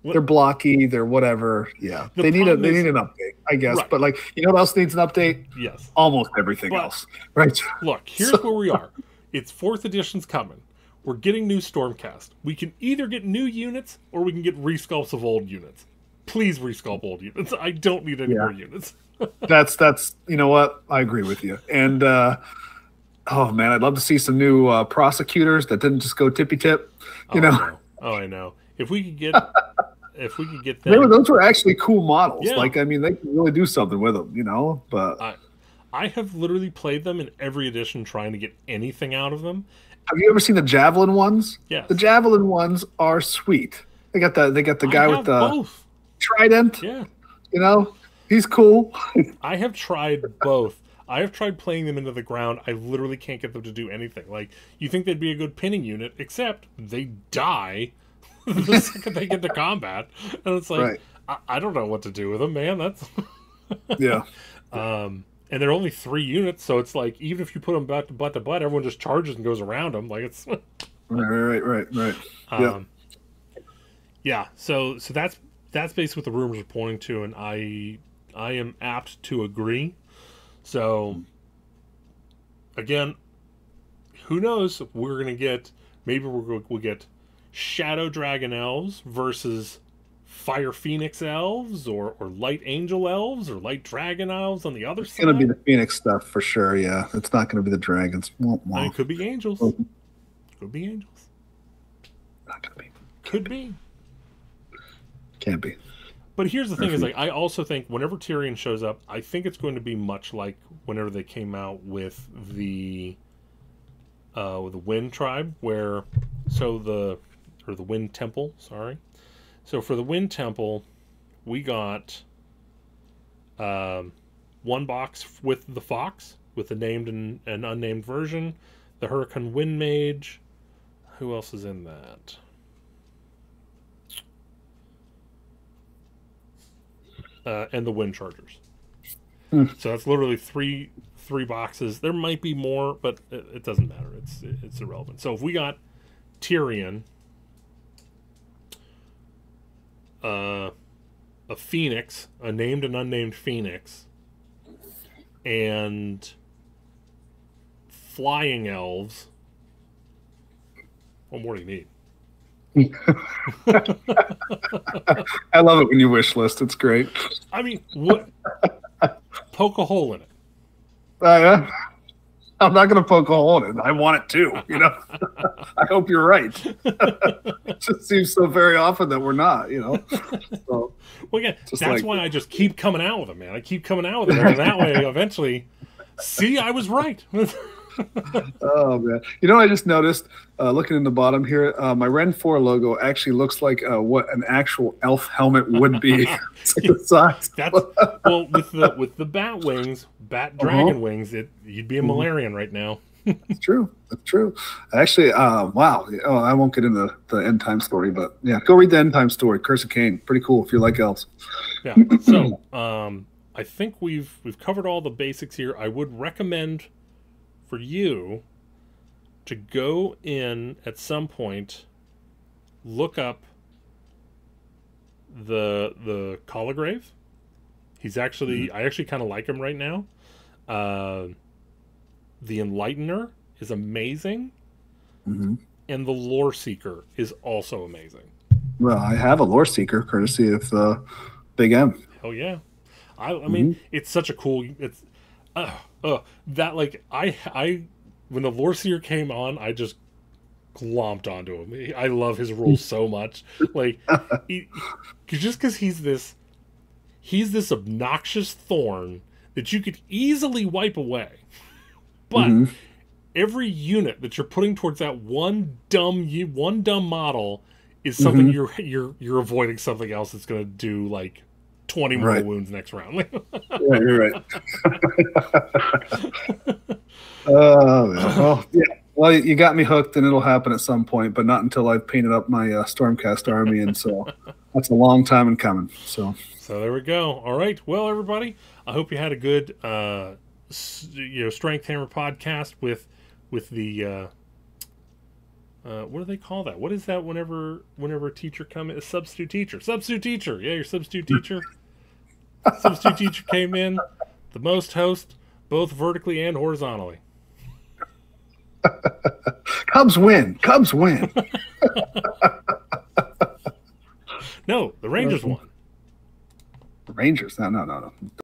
They're blocky. They're whatever. Yeah, they need an update, I guess. Right. But like, what else needs an update? Yes, almost everything else. Right. Look, here's where we are. It's 4th edition's coming. We're getting new Stormcast. We can either get new units or we can get resculpts of old units. Please resculpt old units. I don't need any more units. that's you know what? I agree with you. And oh man, I'd love to see some new prosecutors that didn't just go tippy tip. Oh, I know. If we could get them. Those were actually cool models. Yeah. Like, I mean, they can really do something with them, But I have literally played them in every edition trying to get anything out of them. Have you ever seen the Javelin ones? Yes. The Javelin ones are sweet. They got the guy with the both. Trident. Yeah. He's cool. I have tried both. I have tried playing them into the ground. I literally can't get them to do anything. Like, you think they'd be a good pinning unit, except they die the second they get to combat. And it's like, I don't know what to do with them, man. That's yeah. And they're only 3 units, so it's like, even if you put them butt to butt, everyone just charges and goes around them. Like, it's right. Yeah. So that's basically what the rumors are pointing to, and I am apt to agree. So again, who knows? We're gonna get we'll get Shadow Dragon Elves versus Fire Phoenix Elves, or Light Angel Elves, or Light Dragon Elves on the other side. It's going to be the Phoenix stuff for sure, yeah. It's not going to be the Dragons. It could be Angels. Could be Angels. Not going to be. Could be. Can't be. But here's the thing, is like, I also think whenever Tyrion shows up, I think it's going to be much like whenever they came out with the Wind Tribe, the Wind Temple, sorry. So for the Wind Temple, we got one box with the Fox, with the named and unnamed version, the Hurricane Wind Mage. Who else is in that? And the Wind Chargers. So that's literally three boxes. There might be more, but it doesn't matter. It's irrelevant. So if we got Tyrion, a Phoenix, a named and unnamed Phoenix, and flying elves, what more do you need? I love it when you wish list. It's great. I mean, what? Poke a hole in it. I'm not going to poke a hole in it. I want it too. I hope you're right. It just seems so very often that we're not. So, well, again, that's why I just keep coming out with them, man. I keep coming out with them, and that way, eventually, see, I was right. Oh man! I just noticed looking in the bottom here, my Ren 4 logo actually looks like what an actual elf helmet would be. It's like the size. Well, with the bat wings, bat dragon wings, you'd be a Malarian right now. That's true. That's true. Actually, wow. Oh, I won't get into the end time story, but yeah, go read the end time story. Curse of Cain. Pretty cool if you like elves. Yeah. So, I think we've covered all the basics here. I would recommend for you to go in at some point, look up the Colligrave. He's actually I actually kind of like him right now. The Enlightener is amazing, and the Lore Seeker is also amazing. Well, I have a Lore Seeker, courtesy of Big M. Oh yeah, I mean it's such a cool. It's that like I when the Lore Seeker came on, I just glomped onto him. I love his rules so much. Like, just because he's this obnoxious thorn that you could easily wipe away, but every unit that you're putting towards that one dumb model is something you're avoiding something else that's going to do like 20 more wounds next round. Yeah, you're right. Well, yeah. Well, you got me hooked, and it'll happen at some point, but not until I've painted up my Stormcast army, and so that's a long time in coming. So there we go. All right. Well, everybody, I hope you had a good, Strength Hammer podcast with the what do they call that? What is that? Whenever a teacher comes, a substitute teacher. Yeah, your substitute teacher. Substitute teacher came in, the most host, both vertically and horizontally. Cubs win. No, the Rangers won. Rangers. No.